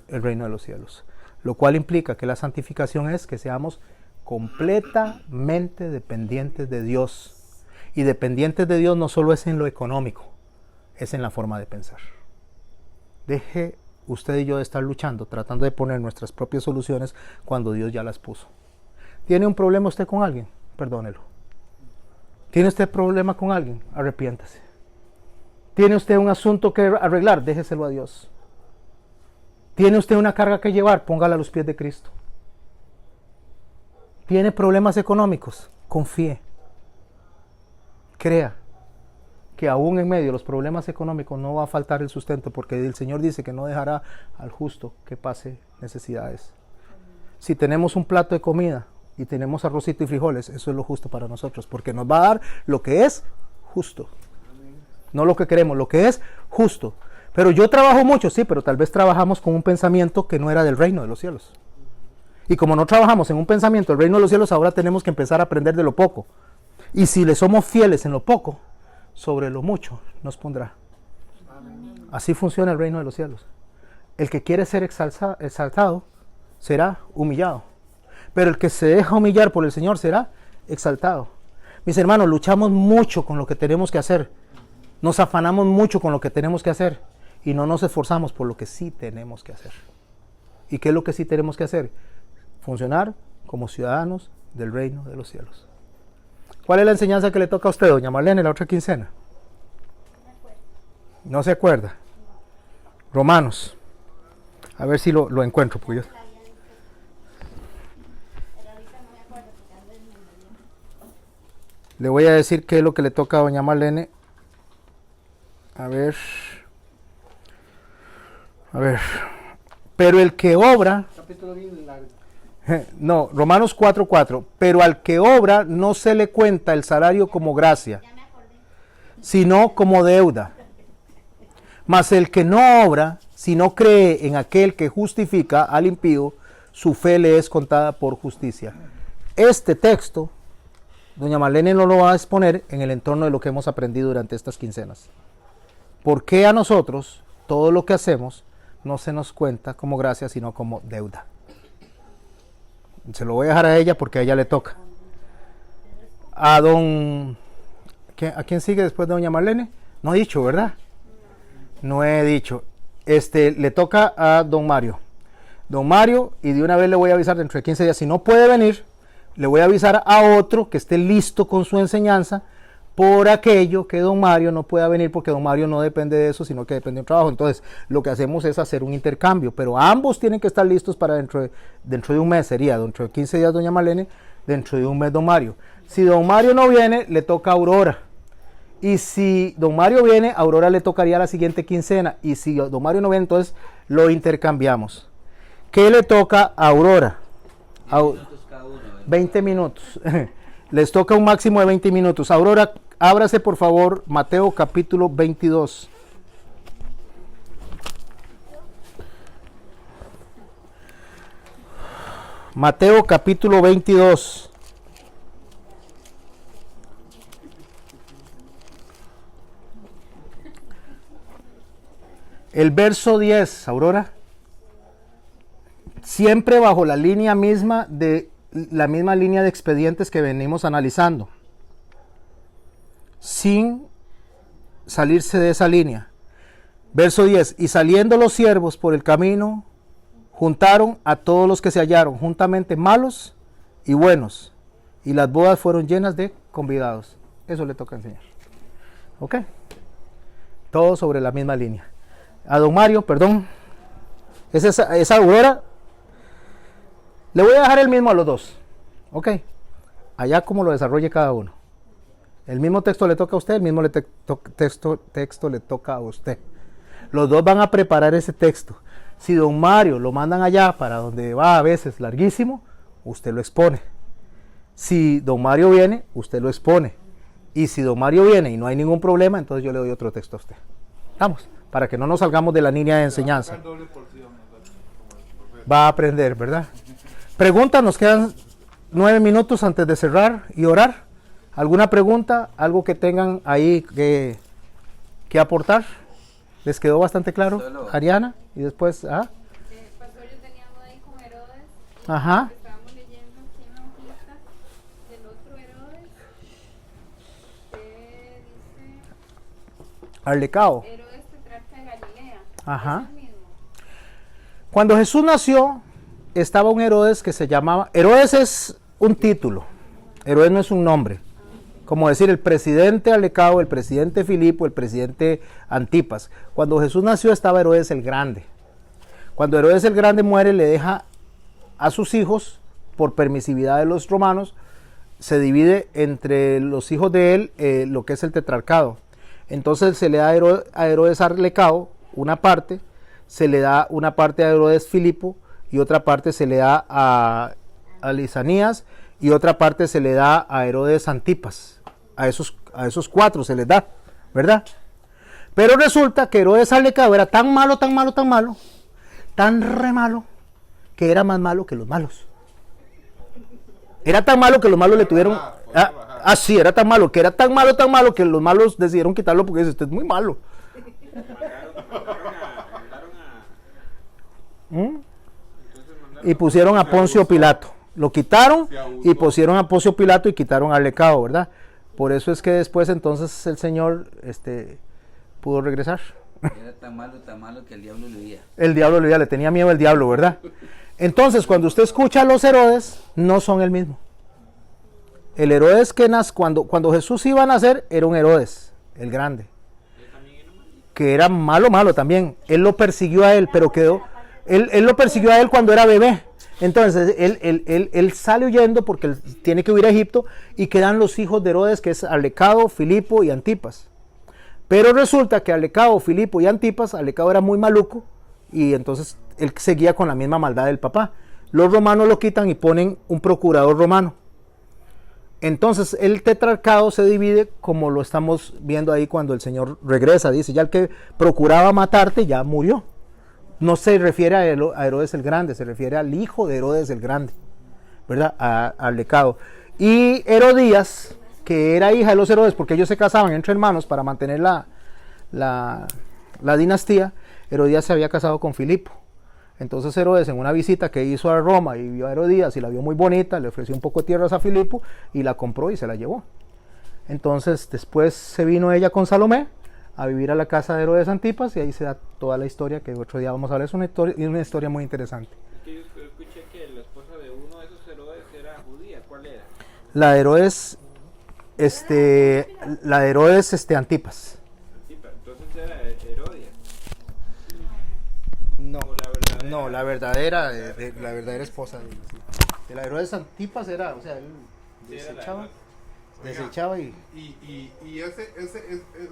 el reino de los cielos. Lo cual implica que la santificación es que seamos completamente dependientes de Dios. Y dependientes de Dios no solo es en lo económico, es en la forma de pensar. Deje usted y yo de estar luchando, tratando de poner nuestras propias soluciones cuando Dios ya las puso. ¿Tiene un problema usted con alguien? Perdónelo. ¿Tiene usted problema con alguien? Arrepiéntase. ¿Tiene usted un asunto que arreglar? Déjeselo a Dios. ¿Tiene usted una carga que llevar? Póngala a los pies de Cristo. ¿Tiene problemas económicos? Confíe. Crea que aún en medio de los problemas económicos no va a faltar el sustento, porque el Señor dice que no dejará al justo que pase necesidades. Si tenemos un plato de comida y tenemos arrocito y frijoles, eso es lo justo para nosotros, porque nos va a dar lo que es justo. No lo que queremos, lo que es justo. Pero yo trabajo mucho, sí, pero tal vez trabajamos con un pensamiento que no era del reino de los cielos. Y como no trabajamos en un pensamiento del reino de los cielos, ahora tenemos que empezar a aprender de lo poco. Y si le somos fieles en lo poco, sobre lo mucho nos pondrá. Así funciona el reino de los cielos. El que quiere ser exaltado será humillado. Pero el que se deja humillar por el Señor será exaltado. Mis hermanos, luchamos mucho con lo que tenemos que hacer. Nos afanamos mucho con lo que tenemos que hacer. Y no nos esforzamos por lo que sí tenemos que hacer. ¿Y qué es lo que sí tenemos que hacer? Funcionar como ciudadanos del reino de los cielos. ¿Cuál es la enseñanza que le toca a usted, doña Marlene, la otra quincena? No se acuerda. Romanos. A ver si lo encuentro. Porque yo... Le voy a decir qué es lo que le toca a doña Marlene. A ver. Pero el que obra... Capítulo bien largo. No, Romanos 4:4. Pero al que obra no se le cuenta el salario como gracia, sino como deuda. Mas el que no obra, sino cree en aquel que justifica al impío, su fe le es contada por justicia. Este texto, doña Marlene no lo va a exponer en el entorno de lo que hemos aprendido durante estas quincenas. ¿Por qué a nosotros todo lo que hacemos no se nos cuenta como gracia, sino como deuda? Se lo voy a dejar a ella porque a ella le toca. ¿A quién sigue después de doña Marlene? No he dicho, ¿verdad? No he dicho. Le toca a don Mario. Don Mario, y de una vez le voy a avisar dentro de 15 días, si no puede venir, le voy a avisar a otro que esté listo con su enseñanza, por aquello que don Mario no pueda venir, porque don Mario no depende de eso, sino que depende de un trabajo. Entonces, lo que hacemos es hacer un intercambio, pero ambos tienen que estar listos para dentro de un mes, sería dentro de 15 días doña Marlene, dentro de un mes don Mario. Si don Mario no viene, le toca a Aurora. Y si don Mario viene, a Aurora le tocaría la siguiente quincena. Y si don Mario no viene, entonces lo intercambiamos. ¿Qué le toca a Aurora? 20 minutos. Les toca un máximo de 20 minutos. Aurora, ábrase por favor Mateo capítulo 22. Mateo capítulo 22. El verso 10, Aurora. Siempre bajo la misma línea de expedientes que venimos analizando, sin salirse de esa línea. Verso 10, y saliendo los siervos por el camino, juntaron a todos los que se hallaron, juntamente malos y buenos, y las bodas fueron llenas de convidados. Eso le toca enseñar. ¿Ok? Todo sobre la misma línea. A don Mario, perdón, esa Aurora, le voy a dejar el mismo a los dos. Ok, allá como lo desarrolle cada uno. El mismo texto le toca a usted, el mismo texto le toca a usted. Los dos van a preparar ese texto. Si don Mario lo mandan allá para donde va a veces larguísimo, usted lo expone. Si don Mario viene, usted lo expone. Y si don Mario viene y no hay ningún problema, entonces yo le doy otro texto a usted. Vamos, para que no nos salgamos de la línea de enseñanza. Va a aprender, ¿verdad? Pregunta, nos quedan 9 minutos antes de cerrar y orar. ¿Alguna pregunta? ¿Algo que tengan ahí que aportar? ¿Les quedó bastante claro? Solo. Ariana, y después... Pastor, yo tenía duda ahí con Herodes. Ajá. Estábamos leyendo aquí en la hojita del otro Herodes. Dice Arlecao. Herodes tetrarca de Galilea. Ajá. ¿Es el mismo? Cuando Jesús nació, estaba un Herodes que se llamaba... Herodes es un título. Herodes no es un nombre. Como decir el presidente Arlecao, el presidente Filipo, el presidente Antipas. Cuando Jesús nació estaba Herodes el Grande. Cuando Herodes el Grande muere, le deja a sus hijos, por permisividad de los romanos, se divide entre los hijos de él lo que es el tetrarcado. Entonces se le da a Herodes Arlecao una parte, se le da una parte a Herodes Filipo y otra parte se le da a Lisanías y otra parte se le da a Herodes Antipas. A esos 4 se les da, ¿verdad? Pero resulta que Herodes Arlecao era tan malo, tan malo, tan malo, tan re malo, que era más malo que los malos. Era tan malo que los malos le tuvieron... sí, era tan malo, que era tan malo que los malos decidieron quitarlo porque dice, usted es muy malo. Y pusieron a Poncio Pilato. Lo quitaron y pusieron a Poncio Pilato y quitaron a Arlecao, ¿verdad? Por eso es que después entonces el Señor pudo regresar. Era tan malo que el diablo le oía. El diablo le oía, le tenía miedo al diablo, ¿verdad? Entonces, cuando usted escucha a los Herodes, no son el mismo. El Herodes que cuando Jesús iba a nacer, era un Herodes, el grande. Que era malo también. Él lo persiguió a él, pero quedó... Él lo persiguió a él cuando era bebé. Entonces, él sale huyendo porque él tiene que huir a Egipto y quedan los hijos de Herodes, que es Arlecao, Filipo y Antipas. Pero resulta que Arlecao, Filipo y Antipas, Arlecao era muy maluco y entonces él seguía con la misma maldad del papá. Los romanos lo quitan y ponen un procurador romano. Entonces el tetrarcado se divide como lo estamos viendo ahí cuando el Señor regresa. Dice, ya el que procuraba matarte ya murió. No se refiere a Herodes el Grande, se refiere al hijo de Herodes el Grande, ¿verdad? A Arlecao. Y Herodías, que era hija de los Herodes, porque ellos se casaban entre hermanos para mantener la dinastía, Herodías se había casado con Filipo. Entonces Herodes, en una visita que hizo a Roma y vio a Herodías y la vio muy bonita, le ofreció un poco de tierras a Filipo y la compró y se la llevó. Entonces después se vino ella con Salomé a vivir a la casa de Herodes Antipas y ahí se da toda la historia que otro día vamos a ver. Es una historia muy interesante. Es que yo escuché que la esposa de uno de esos Herodes era judía. ¿Cuál era? La de Herodes, Antipas. Antipas. Entonces era Herodia. No, la verdadera esposa de la Herodes Antipas era, o sea, él desechaba y... Y ese es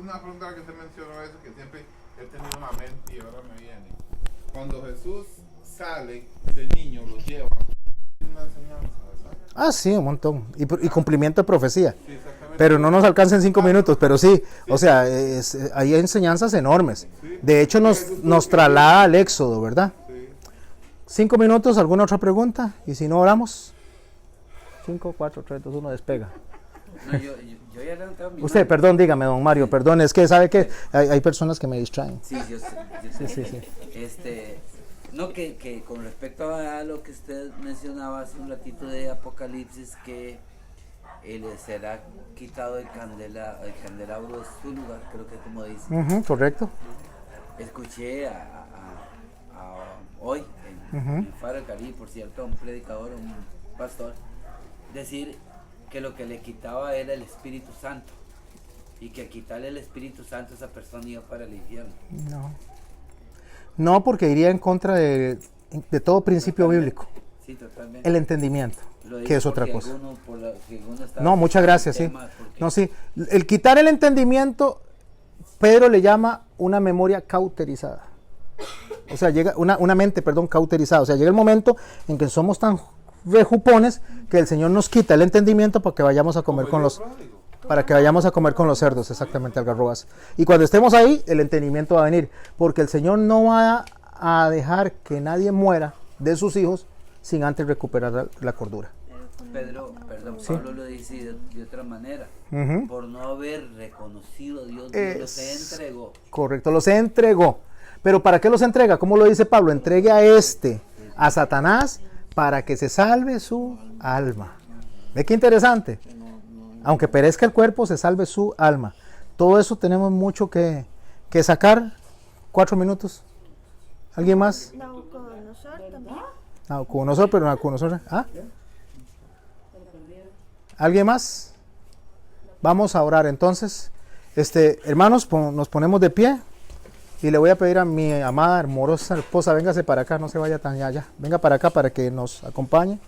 una frontera que se mencionó eso, que siempre he tenido una mente y ahora me viene. Cuando Jesús sale de niño, los lleva, tiene una enseñanza, ¿verdad? Sí, un montón. Y cumplimiento de profecía. Sí, exactamente. Pero no nos alcanza en 5 minutos, pero sí, o sea, hay enseñanzas enormes. De hecho, nos traslada al Éxodo, ¿verdad? 5 minutos, ¿alguna otra pregunta? Y si no, oramos. 5, 4, 3, 2, 1, despega. No, yo ya levantaba mi Usted, mano. perdón, dígame, don Mario, perdón, es que sabe que hay personas que me distraen. Sí, yo sé. Sí. No, que con respecto a lo que usted mencionaba hace un ratito de Apocalipsis, que será quitado el candelabro de su lugar, creo que como dice. Correcto. Escuché hoy en Faro del Caribe, por cierto, a un predicador, un pastor, decir que lo que le quitaba era el Espíritu Santo y que quitarle el Espíritu Santo esa persona iba para el infierno. No, porque iría en contra de todo principio bíblico. Sí, totalmente. El entendimiento, que es otra cosa. No, muchas gracias, sí. No, sí. El quitar el entendimiento, Pedro le llama una memoria cauterizada. O sea, llega una mente, cauterizada. O sea, llega el momento en que somos tan rejupones que el Señor nos quita el entendimiento para que vayamos a comer con los cerdos, exactamente, algarrobas. Y cuando estemos ahí, el entendimiento va a venir, porque el Señor no va a dejar que nadie muera de sus hijos sin antes recuperar la cordura. Pablo lo dice de otra manera. Por no haber reconocido a Dios, Dios los entregó. Correcto, los entregó. Pero ¿para qué los entrega? ¿Cómo lo dice Pablo? Entregue a Satanás, para que se salve su alma. ¿Ve qué interesante? Aunque perezca el cuerpo, se salve su alma. Todo eso tenemos mucho que sacar. 4 minutos. ¿Alguien más? Nabucodonosor también. Nabucodonosor, pero Nabucodonosor. ¿Alguien más? Vamos a orar entonces. Hermanos, nos ponemos de pie. Y le voy a pedir a mi amada, hermosa esposa, véngase para acá, no se vaya tan allá. Venga para acá para que nos acompañe.